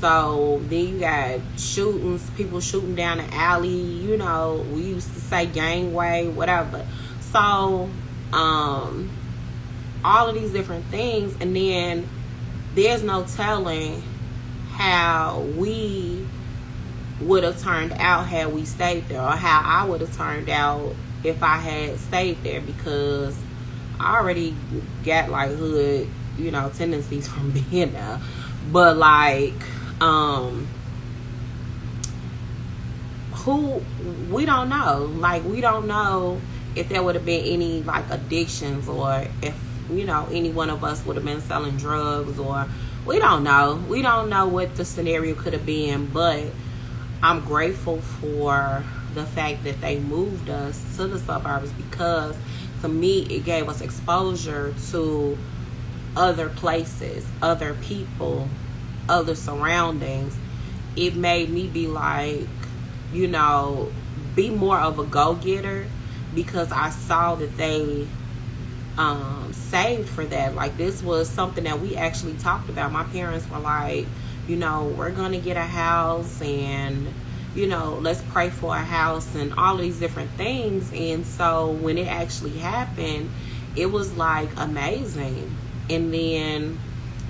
S1: So then you got shootings, people shooting down the alley, you know, we used to say gangway, whatever. So, all of these different things, and then there's no telling how we would have turned out had we stayed there, or how I would have turned out if I had stayed there, because I already got like hood, you know, tendencies from being there. But like, we don't know. Like, we don't know if there would have been any like addictions, or if, you know, any one of us would have been selling drugs, or we don't know. We don't know what the scenario could have been, but I'm grateful for the fact that they moved us to the suburbs, because for me, it gave us exposure to other places, other people, other surroundings. It made me be like, you know, be more of a go-getter, because I saw that they saved for that. Like, this was something that we actually talked about. My parents were like, you know, we're gonna get a house, and, you know, let's pray for a house, and all of these different things. And so when it actually happened, it was like amazing. And then,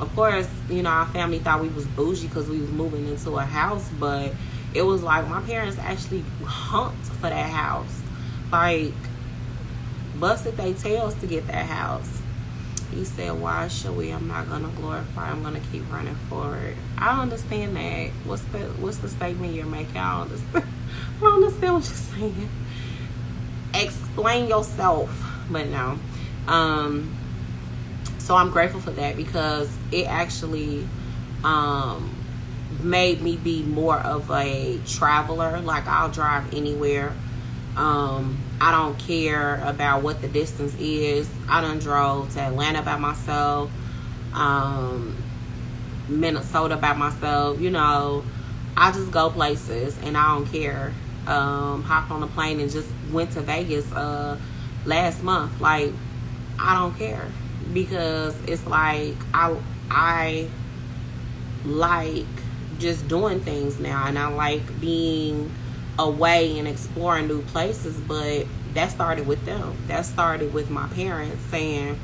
S1: of course, you know, our family thought we was bougie because we was moving into a house, but it was like my parents actually humped for that house, like busted their tails to get that house. He said, why should we? I'm not gonna glorify, I'm gonna keep running forward. I don't understand that. What's the statement you're making? I don't understand. I don't understand what you're saying. Explain yourself. But no. So I'm grateful for that, because it actually made me be more of a traveler. Like, I'll drive anywhere. I don't care about what the distance is. I done drove to Atlanta by myself, Minnesota by myself. You know, I just go places and I don't care. Hopped on a plane and just went to Vegas last month. Like, I don't care, because it's like I like just doing things now, and I like being away and exploring new places. But that started with them. That started with my parents saying,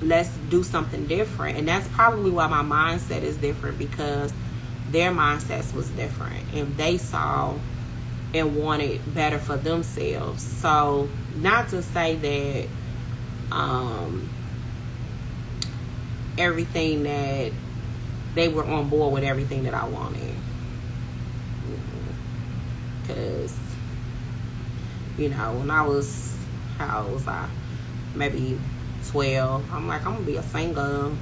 S1: let's do something different. And that's probably why my mindset is different, because their mindsets was different, and they saw and wanted better for themselves. So, not to say that everything that they were on board with everything that I wanted, because, you know, when I was, how old was I? Maybe 12. I'm like, I'm gonna be a singer.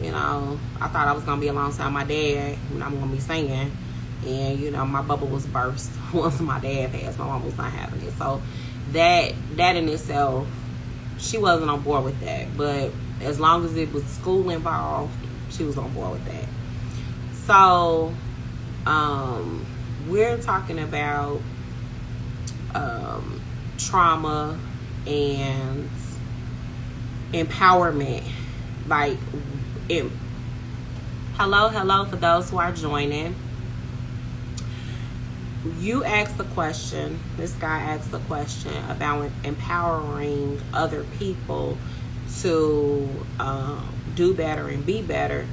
S1: You know, I thought I was gonna be alongside my dad when I'm gonna be singing. And, you know, my bubble was burst once my dad passed. My mom was not having it. So that in itself, she wasn't on board with that. But as long as it was school involved, she was on board with that. So we're talking about trauma and empowerment. Like, hello for those who are joining. You asked the question, this guy asked the question about empowering other people to do better and be better.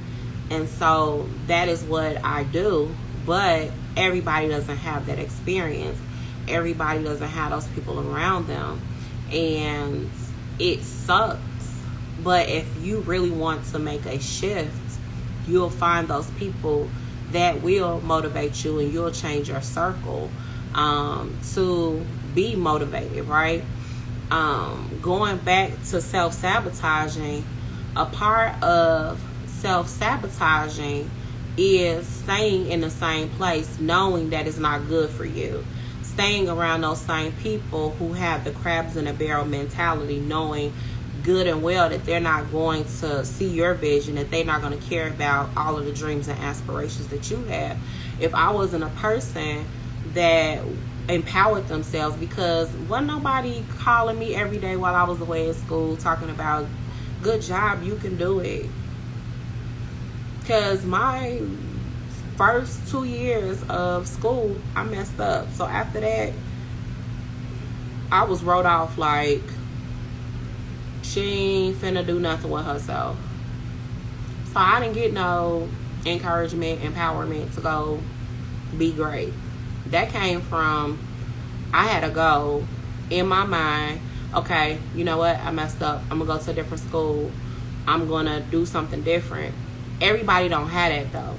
S1: And so that is what I do. But everybody doesn't have that experience. Everybody doesn't have those people around them. And it sucks. But if you really want to make a shift, you'll find those people that will motivate you, and you'll change your circle to be motivated, right? Going back to self-sabotaging, a part of self-sabotaging is staying in the same place, knowing that it's not good for you. Staying around those same people who have the crabs in a barrel mentality, knowing good and well that they're not going to see your vision, that they're not going to care about all of the dreams and aspirations that you have. If I wasn't a person that empowered themselves, because wasn't nobody calling me every day while I was away at school talking about, good job, you can do it. Because my first 2 years of school, I messed up. So after that, I was wrote off like she ain't finna do nothing with herself. So I didn't get no encouragement, empowerment to go be great. That came from, I had a goal in my mind. Okay, you know what? I messed up. I'm gonna go to a different school. I'm gonna do something different. Everybody don't have that though.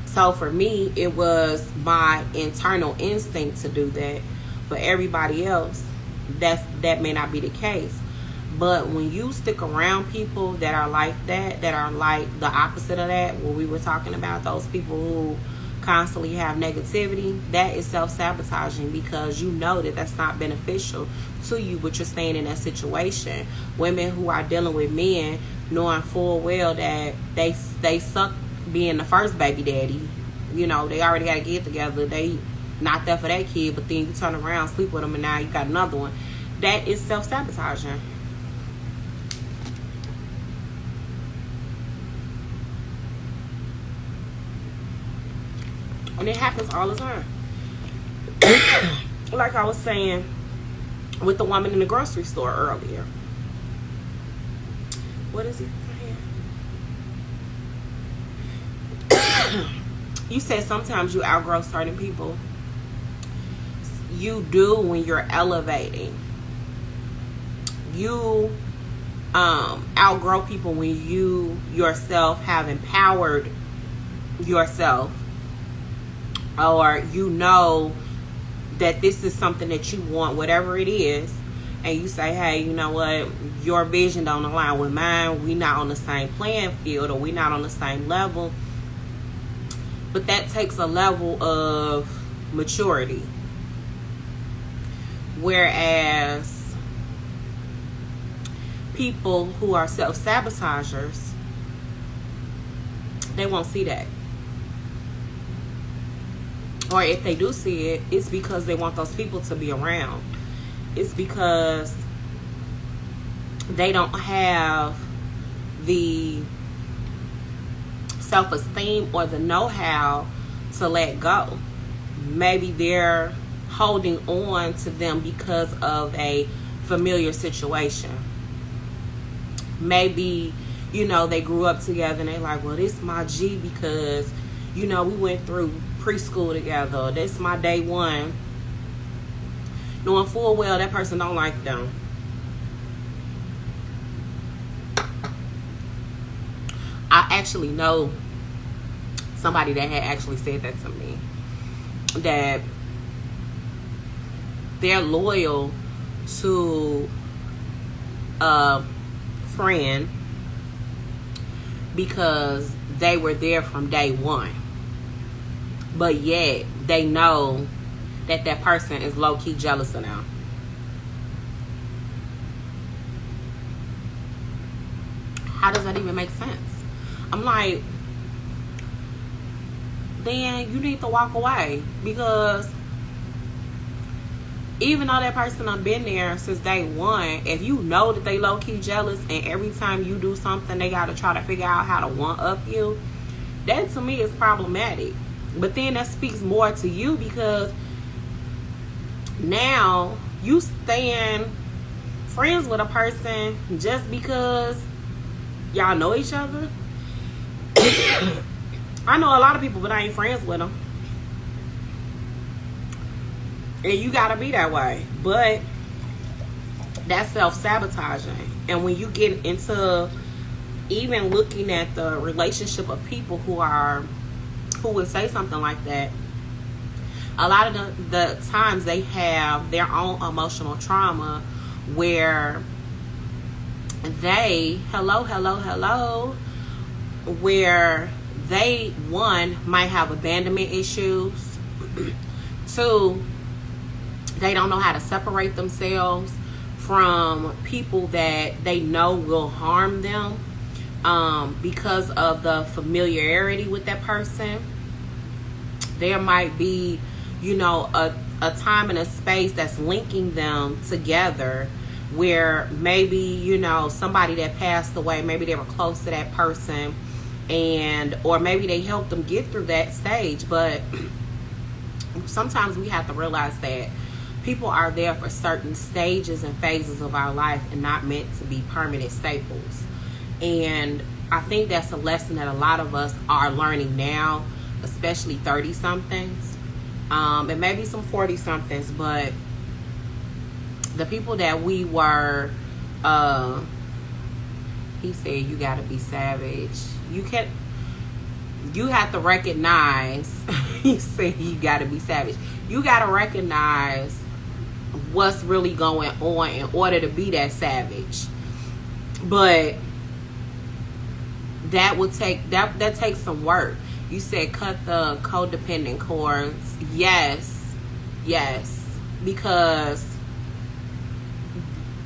S1: So for me, it was my internal instinct to do that. For everybody else, that may not be the case. But when you stick around people that are like that are like the opposite of that, what we were talking about, those people who constantly have negativity, that is self-sabotaging, because you know that that's not beneficial to you, but you're staying in that situation. Women who are dealing with men knowing full well that they suck being the first baby daddy, you know, they already got to get together, they not there for that kid, but then you turn around, sleep with them, and now you got another one. That is self-sabotaging. And it happens all the time. Like I was saying with the woman in the grocery store earlier. What is it? You said sometimes you outgrow certain people. You do when you're elevating. You outgrow people when you yourself have empowered yourself, or you know that this is something that you want, whatever it is, and you say, hey, you know what, your vision don't align with mine, we not on the same playing field, or we not on the same level. But that takes a level of maturity. Whereas people who are self-sabotagers, they won't see that. Or if they do see it, it's because they want those people to be around. It's because they don't have the self-esteem or the know-how to let go. Maybe they're holding on to them because of a familiar situation. Maybe, you know, they grew up together and they're like, well, this is my G because, you know, we went through preschool together. This my day one. Knowing full well that person don't like them. I actually know somebody that had actually said that to me, that they're loyal to a friend because they were there from day one, but yet they know that that person is low-key jealous of them. How does that even make sense? I'm like, then you need to walk away, because even though that person done been there since day one, if you know that they low-key jealous and every time you do something they gotta try to figure out how to one-up you, that to me is problematic. But then that speaks more to you, because now you staying friends with a person just because y'all know each other. I know a lot of people, but I ain't friends with them. And you gotta be that way. But that's self-sabotaging. And when you get into even looking at the relationship of people who would say something like that, a lot of the times they have their own emotional trauma where they, where they, one, might have abandonment issues. Two, they don't know how to separate themselves from people that they know will harm them because of the familiarity with that person. There might be, you know, a time and a space that's linking them together where maybe, you know, somebody that passed away, maybe they were close to that person and or maybe they helped them get through that stage. But sometimes we have to realize that people are there for certain stages and phases of our life and not meant to be permanent staples. And I think that's a lesson that a lot of us are learning now, especially 30-somethings, and maybe some 40-somethings. But the people that we were, he said, you got to be savage. You have to recognize, he said, you got to be savage. You got to recognize what's really going on in order to be that savage. But that would take, that takes some work. You said cut the codependent cords. Yes. Because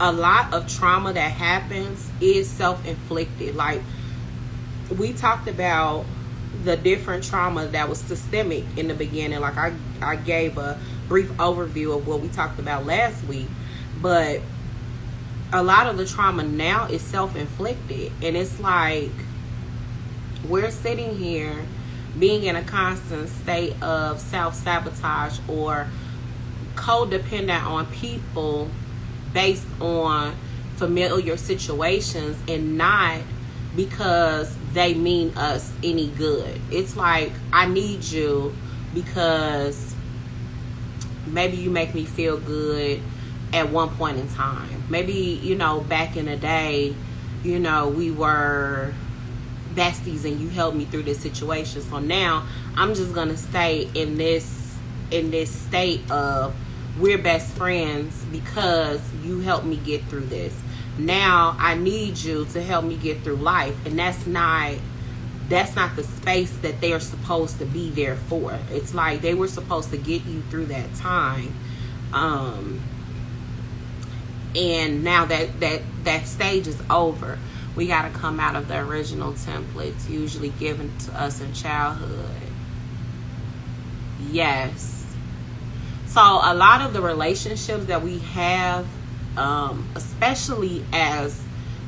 S1: a lot of trauma that happens is self-inflicted. Like, we talked about the different trauma that was systemic in the beginning. Like, I gave a brief overview of what we talked about last week. But a lot of the trauma now is self-inflicted. And it's like, we're sitting here being in a constant state of self-sabotage or codependent on people based on familiar situations, and not because they mean us any good. It's like, I need you because maybe you make me feel good at one point in time. Maybe, you know, back in the day, you know, we were besties and you helped me through this situation. So now I'm just gonna stay in this state of we're best friends because you helped me get through this. Now I need you to help me get through life, and that's not the space that they're supposed to be there for. It's like they were supposed to get you through that time, and now that stage is over. We got to come out of the original templates usually given to us in childhood. Yes. So a lot of the relationships that we have, especially as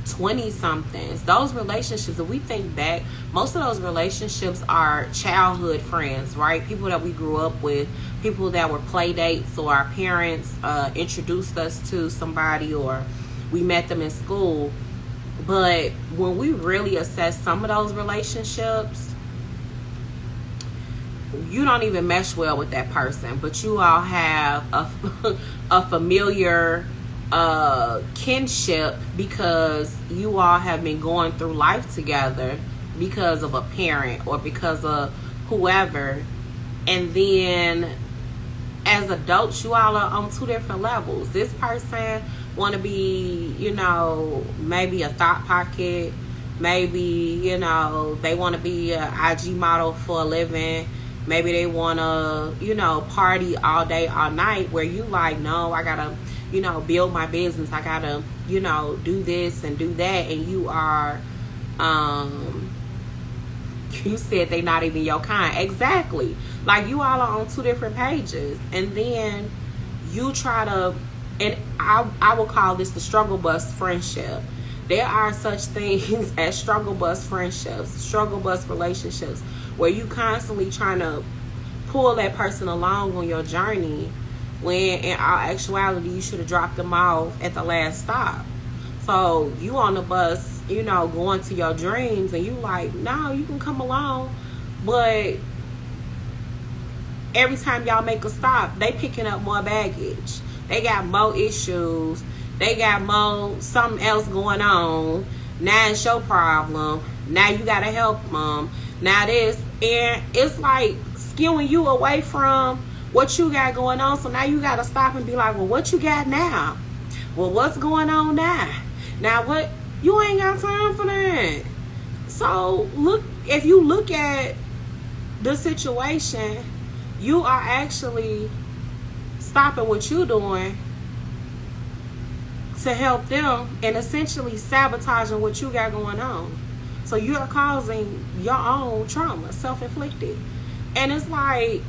S1: 20-somethings, those relationships, if we think back, most of those relationships are childhood friends, right? People that we grew up with, people that were play dates, or our parents introduced us to somebody, or we met them in school. But when we really assess some of those relationships, you don't even mesh well with that person, but you all have a familiar kinship because you all have been going through life together because of a parent or because of whoever. And then as adults, you all are on two different levels. This person want to be, you know, maybe a thought pocket, maybe, you know, they want to be a IG model for a living. Maybe they want to, you know, party all day, all night, where you like, no, I got to, you know, build my business. I got to, you know, do this and do that. And you are, you said they not even your kind. Exactly. Like, you all are on two different pages. And then you try to, and I will call this the struggle bus friendship. There are such things as struggle bus friendships, struggle bus relationships, where you constantly trying to pull that person along on your journey, when in all actuality you should have dropped them off at the last stop. So you on the bus, you know, going to your dreams, and you like, no, you can come along, but every time y'all make a stop, they picking up more baggage. They got more issues. They got more something else going on. Now it's your problem. Now you gotta help them. Now this, and it's like skewing you away from what you got going on. So now you gotta stop and be like, well, what you got now? Well, what's going on now? Now what? You ain't got time for that. So look, if you look at the situation, you are actually stopping what you're doing to help them, and essentially sabotaging what you got going on. So you're causing your own trauma, self-inflicted. And it's like,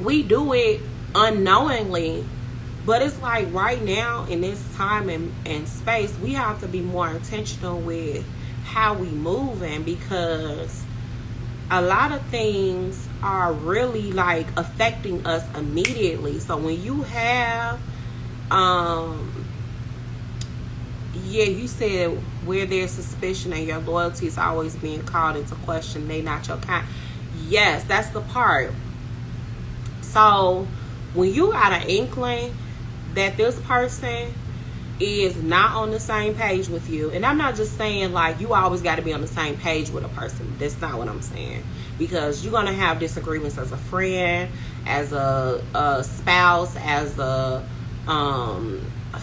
S1: we do it unknowingly, but it's like right now in this time and space, we have to be more intentional with how we moving, because a lot of things are really like affecting us immediately. So when you have yeah, you said where there's suspicion and your loyalty is always being called into question, they not your kind. Yes, that's the part. So when you got an inkling that this person is not on the same page with you, and I'm not just saying like you always got to be on the same page with a person. That's not what I'm saying, because you're gonna have disagreements as a friend, as a spouse, as a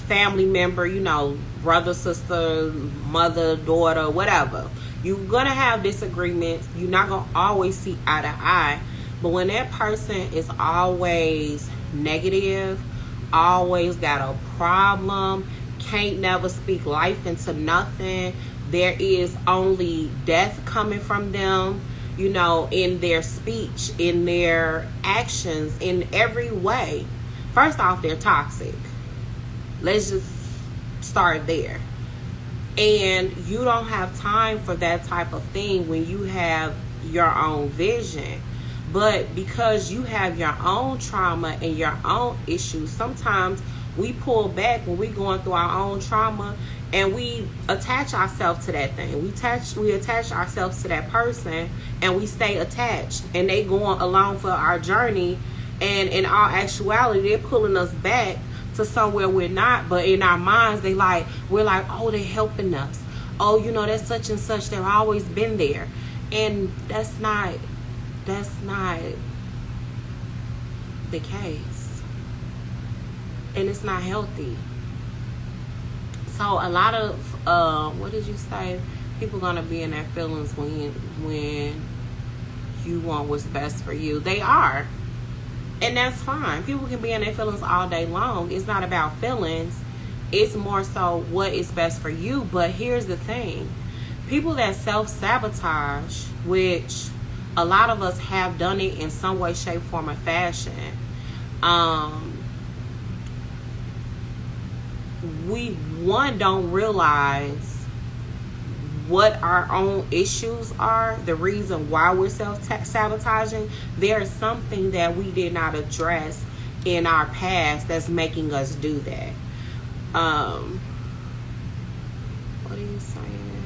S1: family member, you know, brother, sister, mother, daughter, whatever. You're gonna have disagreements. You're not gonna always see eye to eye. But when that person is always negative, always got a problem, can't never speak life into nothing, there is only death coming from them, you know, in their speech, in their actions, in every way. First off, they're toxic. Let's just start there. And you don't have time for that type of thing when you have your own vision. But because you have your own trauma and your own issues, sometimes we pull back when we're going through our own trauma, and we attach ourselves to that thing. We attach ourselves to that person, and we stay attached. And they going along for our journey, and in all actuality, they're pulling us back to somewhere we're not. But in our minds, we're like, oh, they're helping us. Oh, you know, that's such and such. They've always been there. And that's not the case. And it's not healthy. So a lot of what did you say? People gonna be in their feelings when you want what's best for you. They are. And that's fine. People can be in their feelings all day long. It's not about feelings. It's more so what is best for you. But here's the thing. People that self-sabotage, which a lot of us have done it in some way, shape, form, or fashion. We don't realize what our own issues are, the reason why we're self-sabotaging. There's something that we did not address in our past that's making us do that. What are you saying?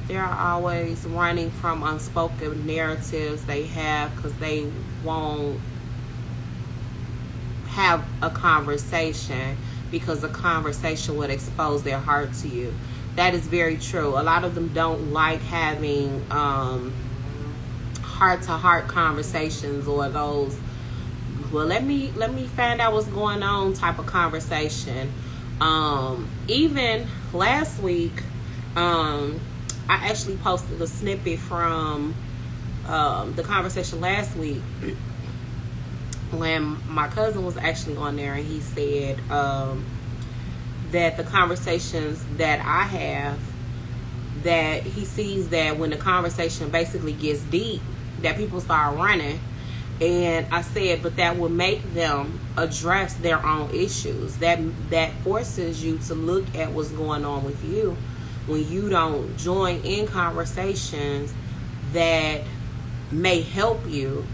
S1: They're always running from unspoken narratives they have because they won't have a conversation, because a conversation would expose their heart to you. That is very true. A lot of them don't like having heart-to-heart conversations, or those, well, let me find out what's going on type of conversation. Even last week, I actually posted a snippet from the conversation last week when my cousin was actually on there, and he said that the conversations that I have, that he sees that when the conversation basically gets deep, that people start running. And I said, but that will make them address their own issues. That forces you to look at what's going on with you when you don't join in conversations that may help you.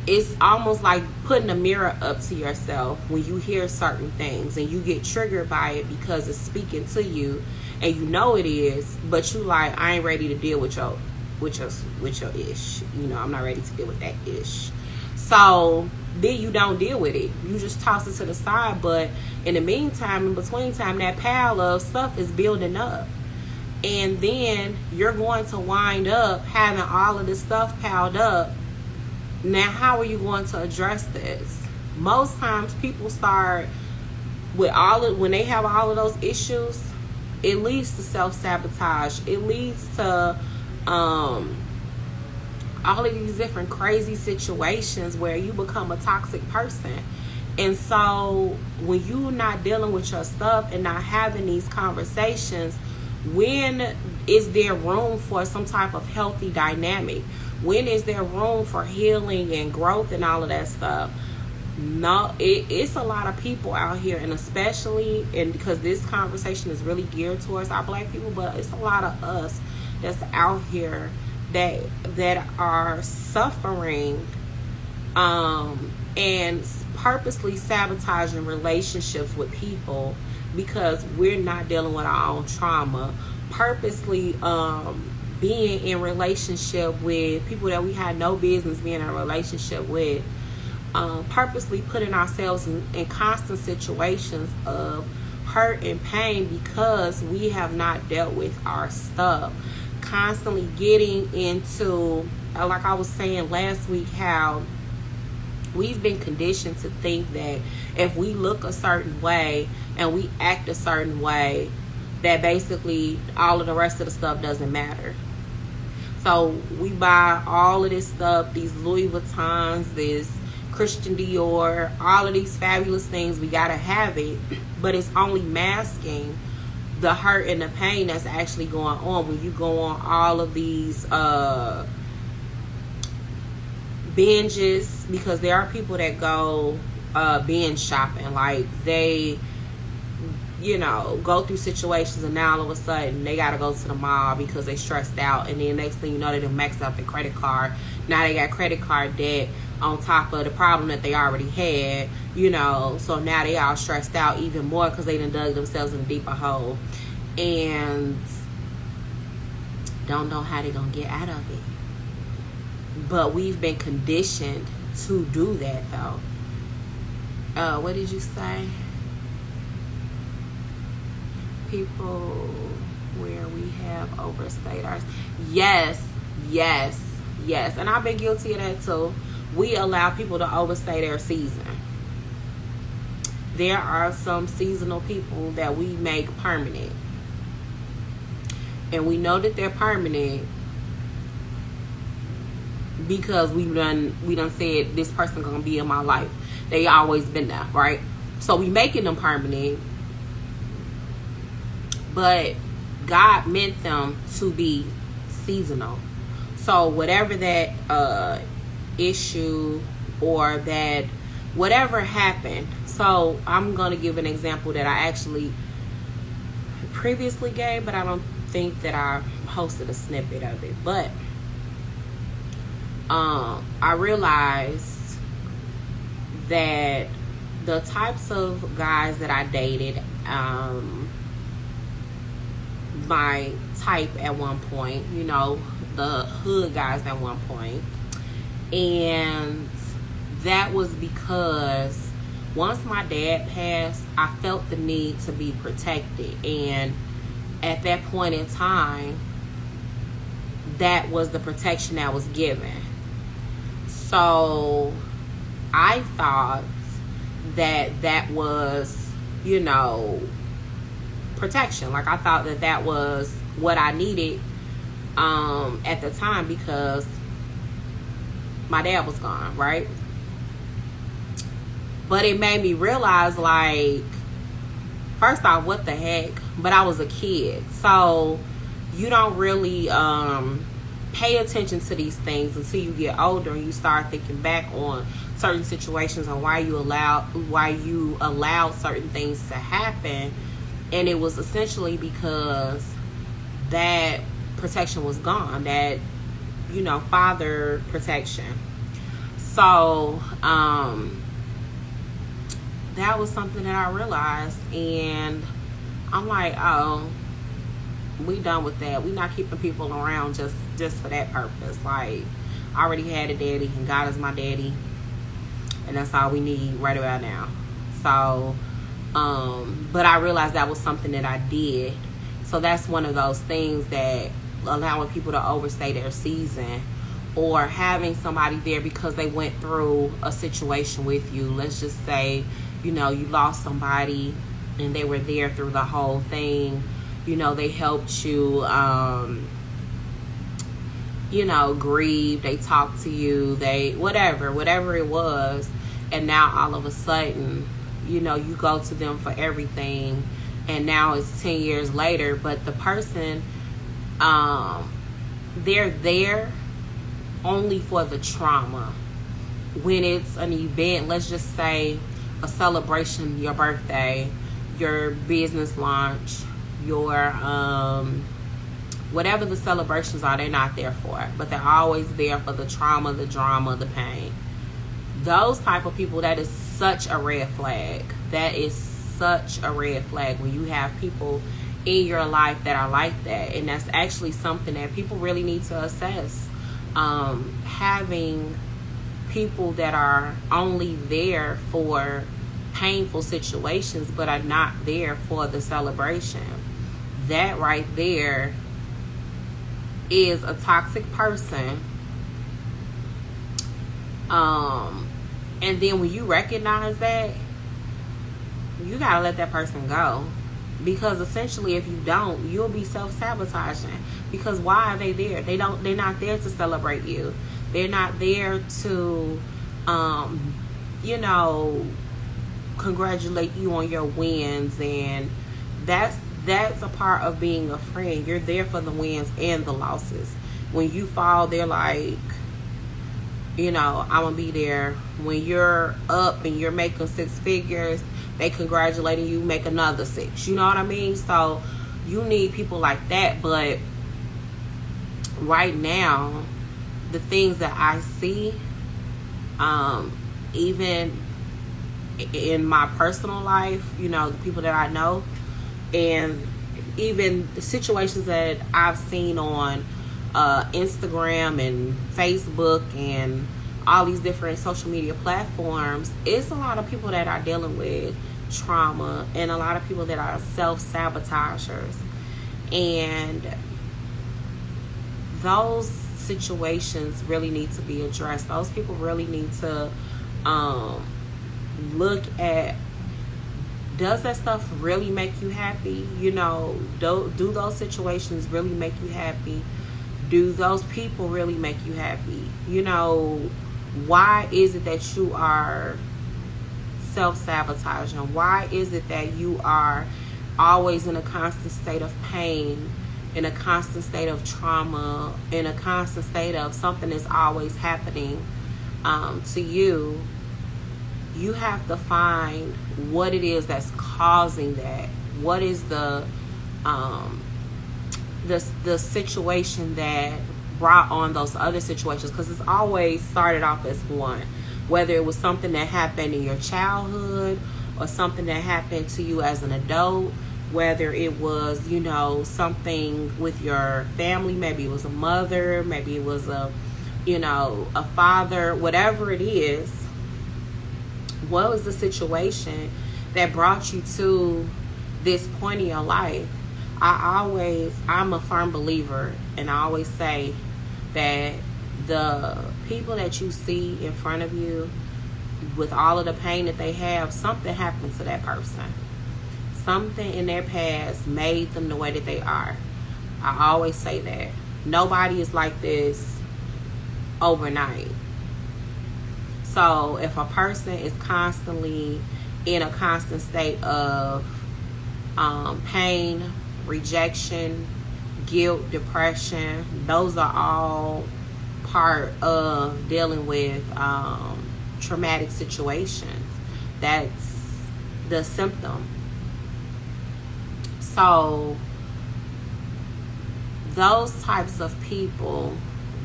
S1: It's almost like putting a mirror up to yourself when you hear certain things and you get triggered by it because it's speaking to you, and you know it is, but you like, I ain't ready to deal with your ish. You know, I'm not ready to deal with that ish. So then you don't deal with it. You just toss it to the side. But in the meantime, in between time, that pile of stuff is building up. And then you're going to wind up having all of this stuff piled up. Now, how are you going to address this? Most times people start with when they have all of those issues, it leads to self-sabotage. It leads to all of these different crazy situations where you become a toxic person. And so when you're not dealing with your stuff and not having these conversations, when is there room for some type of healthy dynamic? When is there room for healing and growth and all of that stuff? No, it's a lot of people out here, and especially, and because this conversation is really geared towards our black people, but it's a lot of us that's out here that are suffering and purposely sabotaging relationships with people because we're not dealing with our own trauma, purposely being in relationship with people that we had no business being in a relationship with, purposely putting ourselves in constant situations of hurt and pain because we have not dealt with our stuff. Constantly getting into, like I was saying last week, how we've been conditioned to think that if we look a certain way and we act a certain way, that basically all of the rest of the stuff doesn't matter. So we buy all of this stuff, these Louis Vuittons, this Christian Dior, all of these fabulous things. We gotta have it, but it's only masking the hurt and the pain that's actually going on when you go on all of these binges, because there are people that go binge shopping. Like they, go through situations and now all of a sudden they gotta go to the mall because they stressed out, and then next thing you know they done maxed out their credit card. Now they got credit card debt on top of the problem that they already had, so now they all stressed out even more because they done dug themselves in a deeper hole and don't know how they gonna get out of it. But we've been conditioned to do that, though. What did you say? People where we have overstayed ours. Yes. And I've been guilty of that, too. We allow people to overstay their season. There are some seasonal people that we make permanent. And we know that they're permanent because we done said this person gonna be in my life. They always been there, right? So we making them permanent, but God meant them to be seasonal. So whatever that issue or that whatever happened. So I'm gonna give an example that I actually previously gave, but I don't think that I posted a snippet of it. But I realized that the types of guys that I dated, my type at one point, the hood guys at one point, and that was because once my dad passed, I felt the need to be protected, and at that point in time, that was the protection that was given. So I thought that was, protection. Like I thought that was what I needed at the time because my dad was gone, right? But it made me realize, like, first off, what the heck? But I was a kid, so you don't really pay attention to these things until you get older and you start thinking back on certain situations and why you allowed certain things to happen. And it was essentially because that protection was gone, that father protection. So that was something that I realized, and I'm like, oh, we done with that. We not keeping people around just for that purpose. Like, I already had a daddy, and God is my daddy, and that's all we need right about now. So but I realized that was something that I did. So that's one of those things, that allowing people to overstay their season, or having somebody there because they went through a situation with you. Let's just say, you lost somebody and they were there through the whole thing. They helped you, grieve. They talked to you. They, whatever it was. And now all of a sudden, you go to them for everything. And now it's 10 years later, but the person, they're there only for the trauma. When it's an event, let's just say a celebration, your birthday, your business launch, your whatever the celebrations are, they're not there for. But they're always there for the trauma, the drama, the pain. Those type of people, that is such a red flag. That is such a red flag when you have people in your life that are like that. And that's actually something that people really need to assess. Having people that are only there for painful situations but are not there for the celebration. That right there is a toxic person. And then when you recognize that, you gotta let that person go. Because essentially, if you don't, you'll be self-sabotaging. Because why are they there? They're not there to celebrate you. They're not there to, congratulate you on your wins. And that's a part of being a friend. You're there for the wins and the losses. When you fall, they're like, I'm gonna be there. When you're up and you're making 6 figures, they congratulating you, make another 6. You know what I mean? So you need people like that. But right now, the things that I see, even in my personal life, the people that I know, and even the situations that I've seen on Instagram and Facebook and all these different social media platforms, it's a lot of people that are dealing with trauma and a lot of people that are self-sabotagers. And those situations really need to be addressed. Those people really need to look at, does that stuff really make you happy? Do those situations really make you happy? Do those people really make you happy? Why is it that you are self-sabotaging? Why is it that you are always in a constant state of pain, in a constant state of trauma, in a constant state of something is always happening to you? You have to find what it is that's causing that. What is the situation that brought on those other situations? Because it's always started off as one. Whether it was something that happened in your childhood or something that happened to you as an adult, whether it was, something with your family, maybe it was a mother, maybe it was a father, whatever it is. What was the situation that brought you to this point in your life? I'm a firm believer, and I always say that the people that you see in front of you with all of the pain that they have, something happened to that person. Something in their past made them the way that they are. I always say that. Nobody is like this overnight. So if a person is constantly in a constant state of pain, rejection, guilt, depression, those are all part of dealing with traumatic situations. That's the symptom. So those types of people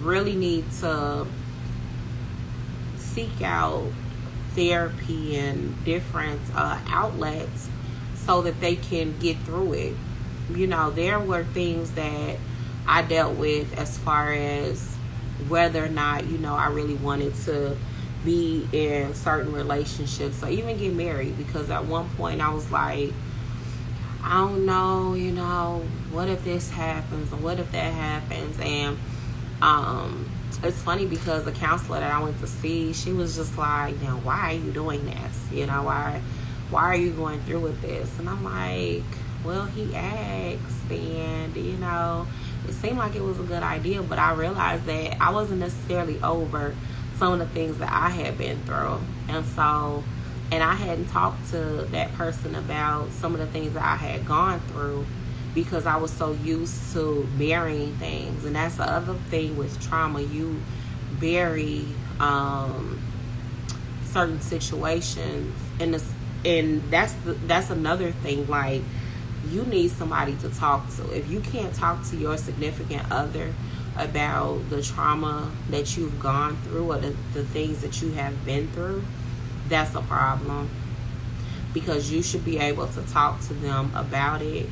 S1: really need to seek out therapy and different outlets so that they can get through it. There were things that I dealt with as far as whether or not, I really wanted to be in certain relationships or even get married, because at one point I was like, I don't know, what if this happens or what if that happens? And it's funny because the counselor that I went to see, she was just like, why are you doing this? Why are you going through with this? And I'm like, well, he asked, and it seemed like it was a good idea, but I realized that I wasn't necessarily over some of the things that I had been through. And I hadn't talked to that person about some of the things that I had gone through because I was so used to burying things. And that's the other thing with trauma. You bury certain situations, and that's another thing. Like, you need somebody to talk to. If you can't talk to your significant other about the trauma that you've gone through, or the things that you have been through, that's a problem. Because you should be able to talk to them about it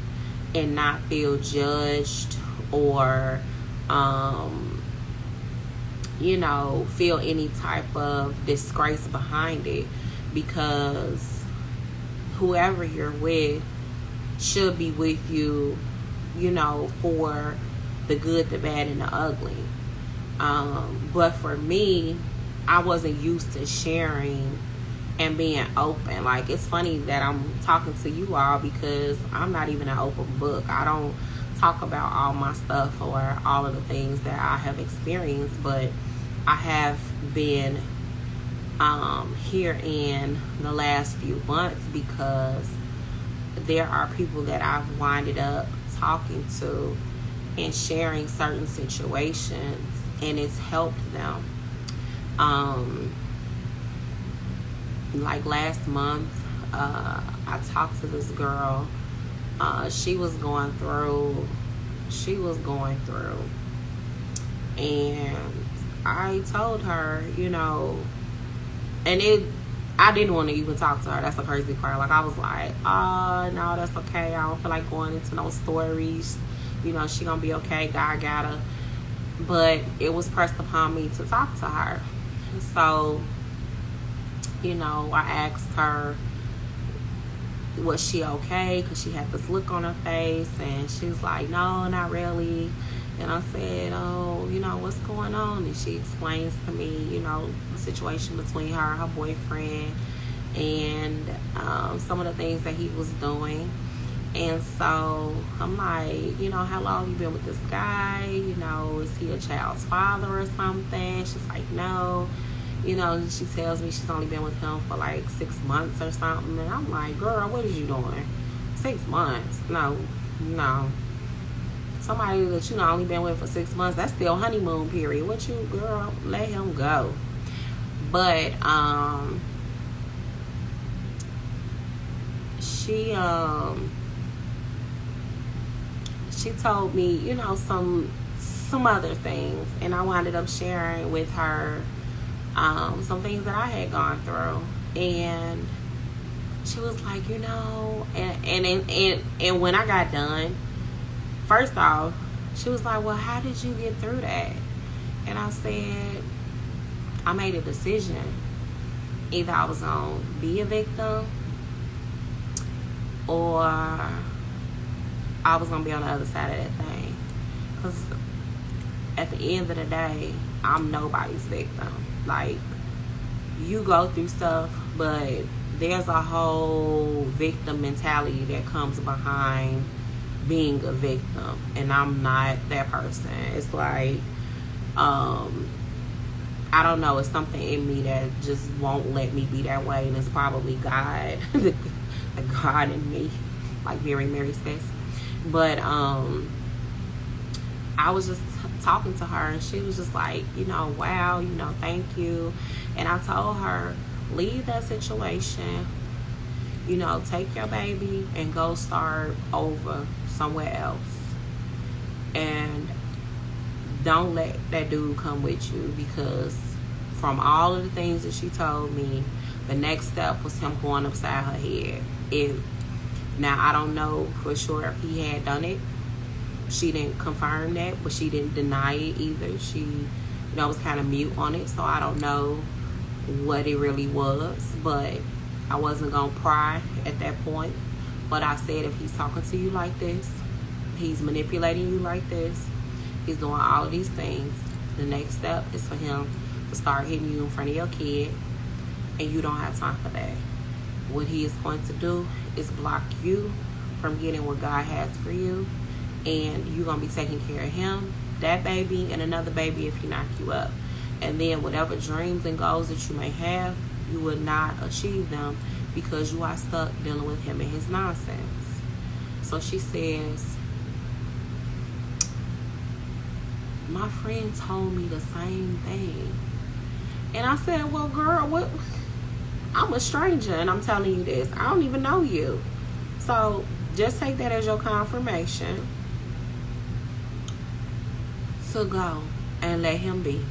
S1: and not feel judged, or feel any type of disgrace behind it, because whoever you're with should be with you, for the good, the bad, and the ugly. But for me, I wasn't used to sharing and being open. Like, it's funny that I'm talking to you all, because I'm not even an open book. I don't talk about all my stuff or all of the things that I have experienced, but I have been here in the last few months, because there are people that I've winded up talking to and sharing certain situations, and it's helped them. Like last month, I talked to this girl. She was going through, and I told her, and I didn't want to even talk to her. That's the crazy part. Like, I was like, oh, no, that's okay. I don't feel like going into no stories. She gonna be okay. God got her. But it was pressed upon me to talk to her. So, I asked her, was she okay? Because she had this look on her face, and she was like, no, not really. And I said, oh, what's going on? And she explains to me, the situation between her and her boyfriend, and some of the things that he was doing. And so I'm like, how long you been with this guy? Is he a child's father or something? She's like, no. She tells me she's only been with him for like 6 months or something. And I'm like, girl, what is you doing? 6 months? No. Somebody that only been with for 6 months, that's still honeymoon period. What you, girl, let him go. But she told me, some other things, and I wound up sharing with her some things that I had gone through, and she was like, and when I got done, first off, she was like, well, how did you get through that? And I said, I made a decision. Either I was gonna be a victim, or I was gonna be on the other side of that thing. Because at the end of the day, I'm nobody's victim. Like, you go through stuff, but there's a whole victim mentality that comes behind being a victim, and I'm not that person. It's like, I don't know, it's something in me that just won't let me be that way, and it's probably God, the God in me, like Mary says. But I was just talking to her, and she was just like, wow, thank you. And I told her, leave that situation, take your baby and go start over somewhere else, and don't let that dude come with you. Because from all of the things that she told me, the next step was him going upside her head. Now, I don't know for sure if he had done it. She didn't confirm that, but she didn't deny it either. She, was kind of mute on it, so I don't know what it really was. But I wasn't going to pry at that point. But I said, if he's talking to you like this, he's manipulating you like this, he's doing all of these things, the next step is for him to start hitting you in front of your kid, and you don't have time for that. What he is going to do is block you from getting what God has for you, and you're going to be taking care of him, that baby, and another baby if he knock you up. And then whatever dreams and goals that you may have, you will not achieve them, because you are stuck dealing with him and his nonsense. So she says, my friend told me the same thing. And I said, well, girl, what? I'm a stranger, and I'm telling you this. I don't even know you. So just take that as your confirmation to go and let him be.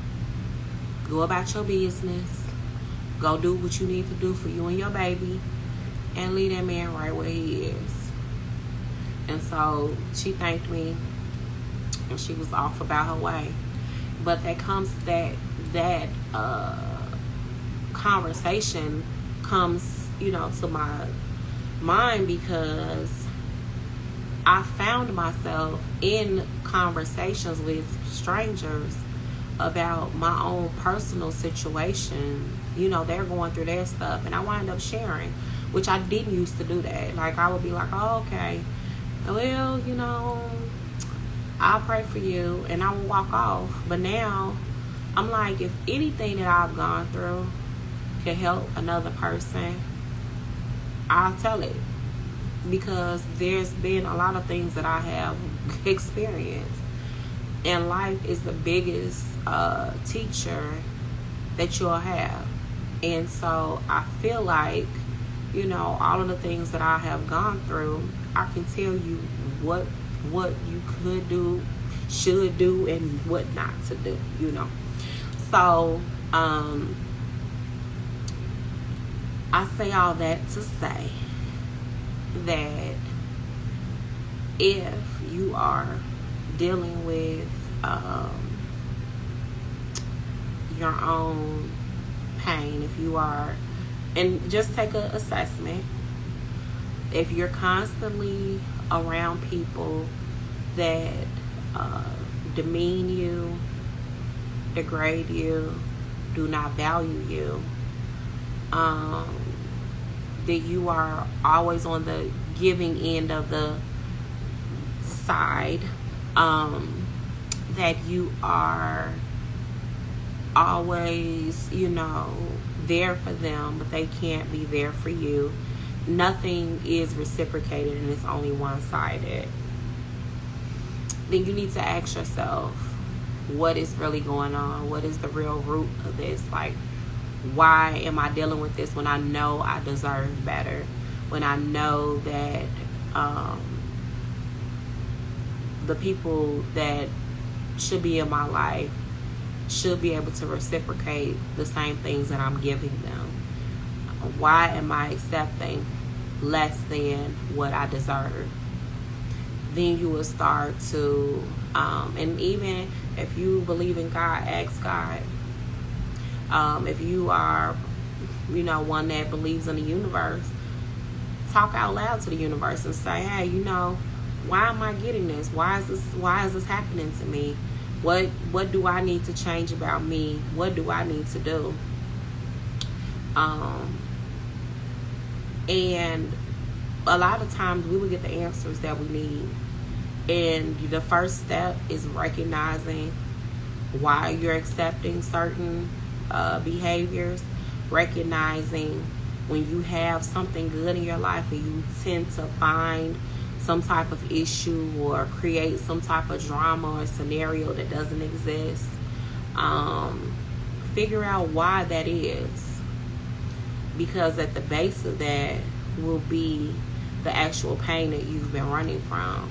S1: Go about your business. Go do what you need to do for you and your baby, and leave that man right where he is. And so she thanked me, and she was off about her way. But that conversation comes, to my mind because I found myself in conversations with strangers about my own personal situation. They're going through their stuff, and I wind up sharing, which I didn't used to do that. Like, I would be like, oh, okay, well, I'll pray for you, and I will walk off. But now I'm like, if anything that I've gone through can help another person, I'll tell it, because there's been a lot of things that I have experienced, and life is the biggest teacher that you'll have. And so I feel like, all of the things that I have gone through, I can tell you what you could do, should do, and what not to do, So I say all that to say that if you are dealing with your own pain, if you are, and just take an assessment, if you're constantly around people that demean you, degrade you, do not value you, that you are always on the giving end of the side, that you are always, there for them, but they can't be there for you. Nothing is reciprocated, and it's only one-sided. Then you need to ask yourself, what is really going on? What is the real root of this? Like, why am I dealing with this when I know I deserve better? When I know that the people that should be in my life should be able to reciprocate the same things that I'm giving them. Why am I accepting less than what I deserve? Then you will start to, and even if you believe in God, ask God. If you are, one that believes in the universe, talk out loud to the universe and say, hey, why am I getting this? Why is this happening to me? What do I need to change about me? What do I need to do? And a lot of times we will get the answers that we need. And the first step is recognizing why you're accepting certain behaviors, recognizing when you have something good in your life and you tend to find some type of issue or create some type of drama or scenario that doesn't exist. Figure out why that is, because at the base of that will be the actual pain that you've been running from.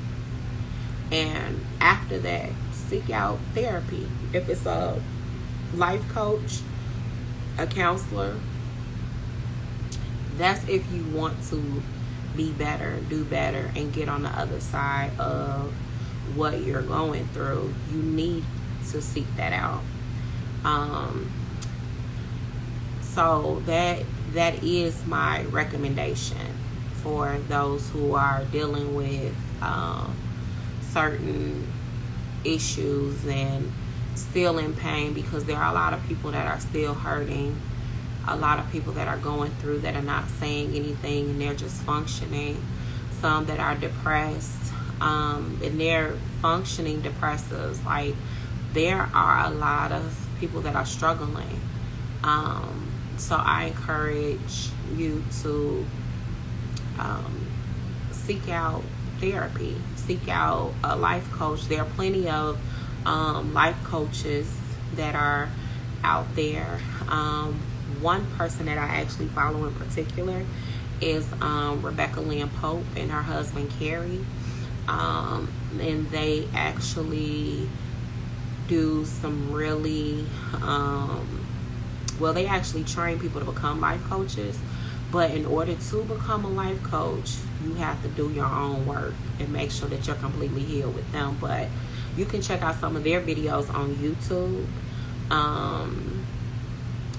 S1: And after that, seek out therapy. If it's a life coach, a counselor, that's if you want to be better, do better, and get on the other side of what you're going through. You need to seek that out. So that is my recommendation for those who are dealing with certain issues and still in pain, because there are a lot of people that are still hurting, a lot of people that are going through that are not saying anything and they're just functioning, some that are depressed, and they're functioning depressives. Like, there are a lot of people that are struggling. So I encourage you to seek out therapy, seek out a life coach. There are plenty of life coaches that are out there. One person that I actually follow in particular is Rebecca Lynn Pope and her husband Carrie. And they actually do some really well, they actually train people to become life coaches, but in order to become a life coach, you have to do your own work and make sure that you're completely healed with them. But you can check out some of their videos on YouTube,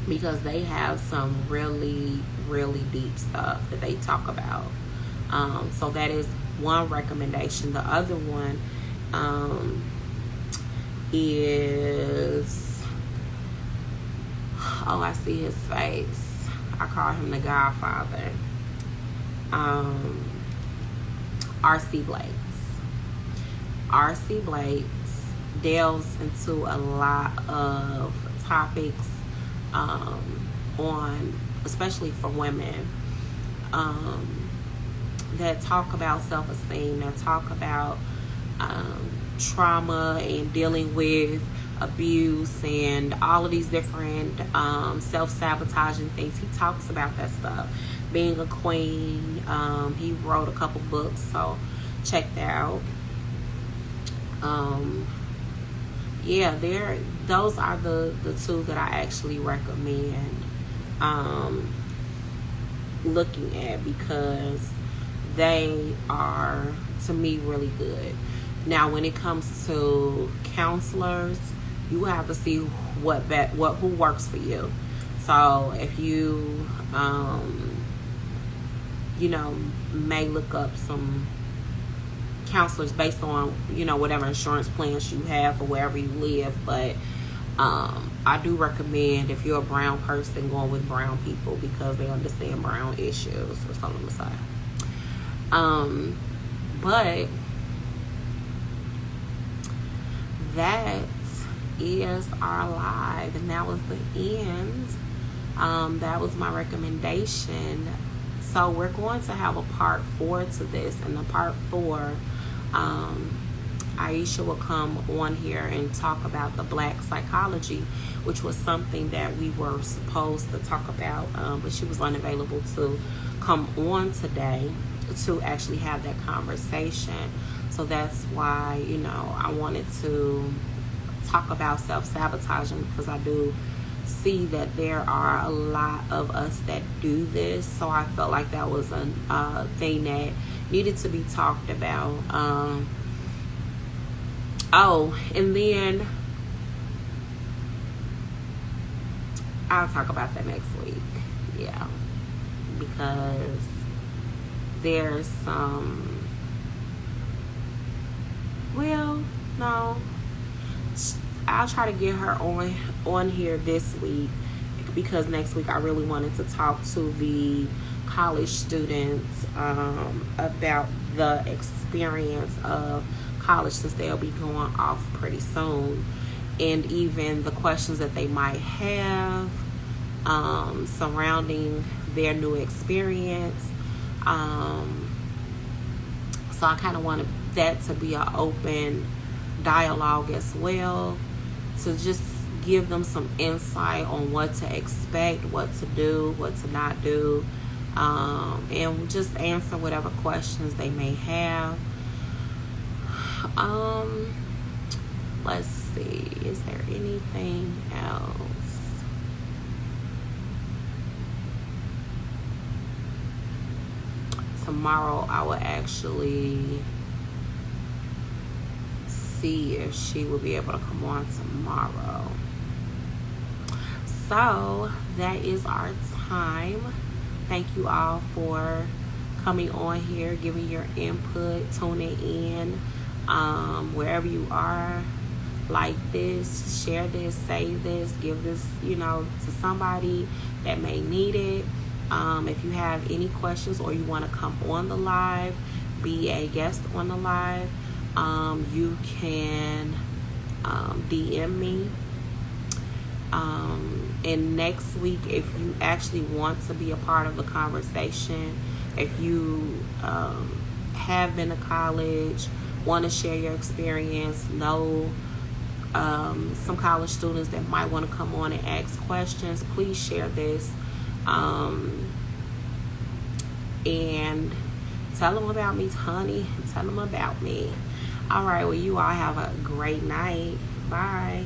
S1: because they have some really, really deep stuff that they talk about. So that is one recommendation. The other one is, oh, I see his face. I call him the Godfather. R.C. Blakes. R.C. Blakes delves into a lot of topics on, especially for women, that talk about self-esteem, that talk about trauma and dealing with abuse and all of these different self-sabotaging things. He talks about that stuff. Being a queen. He wrote a couple books, so check that out. Yeah, those are the two that I actually recommend looking at, because they are, to me, really good. Now, when it comes to counselors, you have to see who works for you. So if you may look up some counselors based on whatever insurance plans you have or wherever you live, but I do recommend, if you're a brown person, going with brown people because they understand brown issues, or something to say. But that is our live, and that was the end. That was my recommendation. So we're going to have a part 4 to this, and the part 4, Aisha will come on here and talk about the Black psychology, which was something that we were supposed to talk about, but she was unavailable to come on today to actually have that conversation. So that's why, I wanted to talk about self-sabotaging, because I do see that there are a lot of us that do this. So I felt like that was a thing that needed to be talked about. And then I'll talk about that next week. Yeah, because there's some, well, no, I'll try to get her on here this week, because next week I really wanted to talk to the college students about the experience of college, since they'll be going off pretty soon, and even the questions that they might have surrounding their new experience. So I kind of wanted that to be an open dialogue as well, to just give them some insight on what to expect, what to do, what to not do, and just answer whatever questions they may have. Let's see, is there anything else? Tomorrow I will actually see if she will be able to come on tomorrow. So that is our time. Thank you all for coming on here, giving your input, tuning in. Wherever you are, like this, share this, save this, give this, to somebody that may need it. If you have any questions or you want to come on the live, be a guest on the live, you can DM me. And next week, if you actually want to be a part of the conversation, if you have been to college, want to share your experience, know some college students that might want to come on and ask questions, please share this. and tell them about me, honey. Tell them about me. All right, well, you all have a great night. Bye.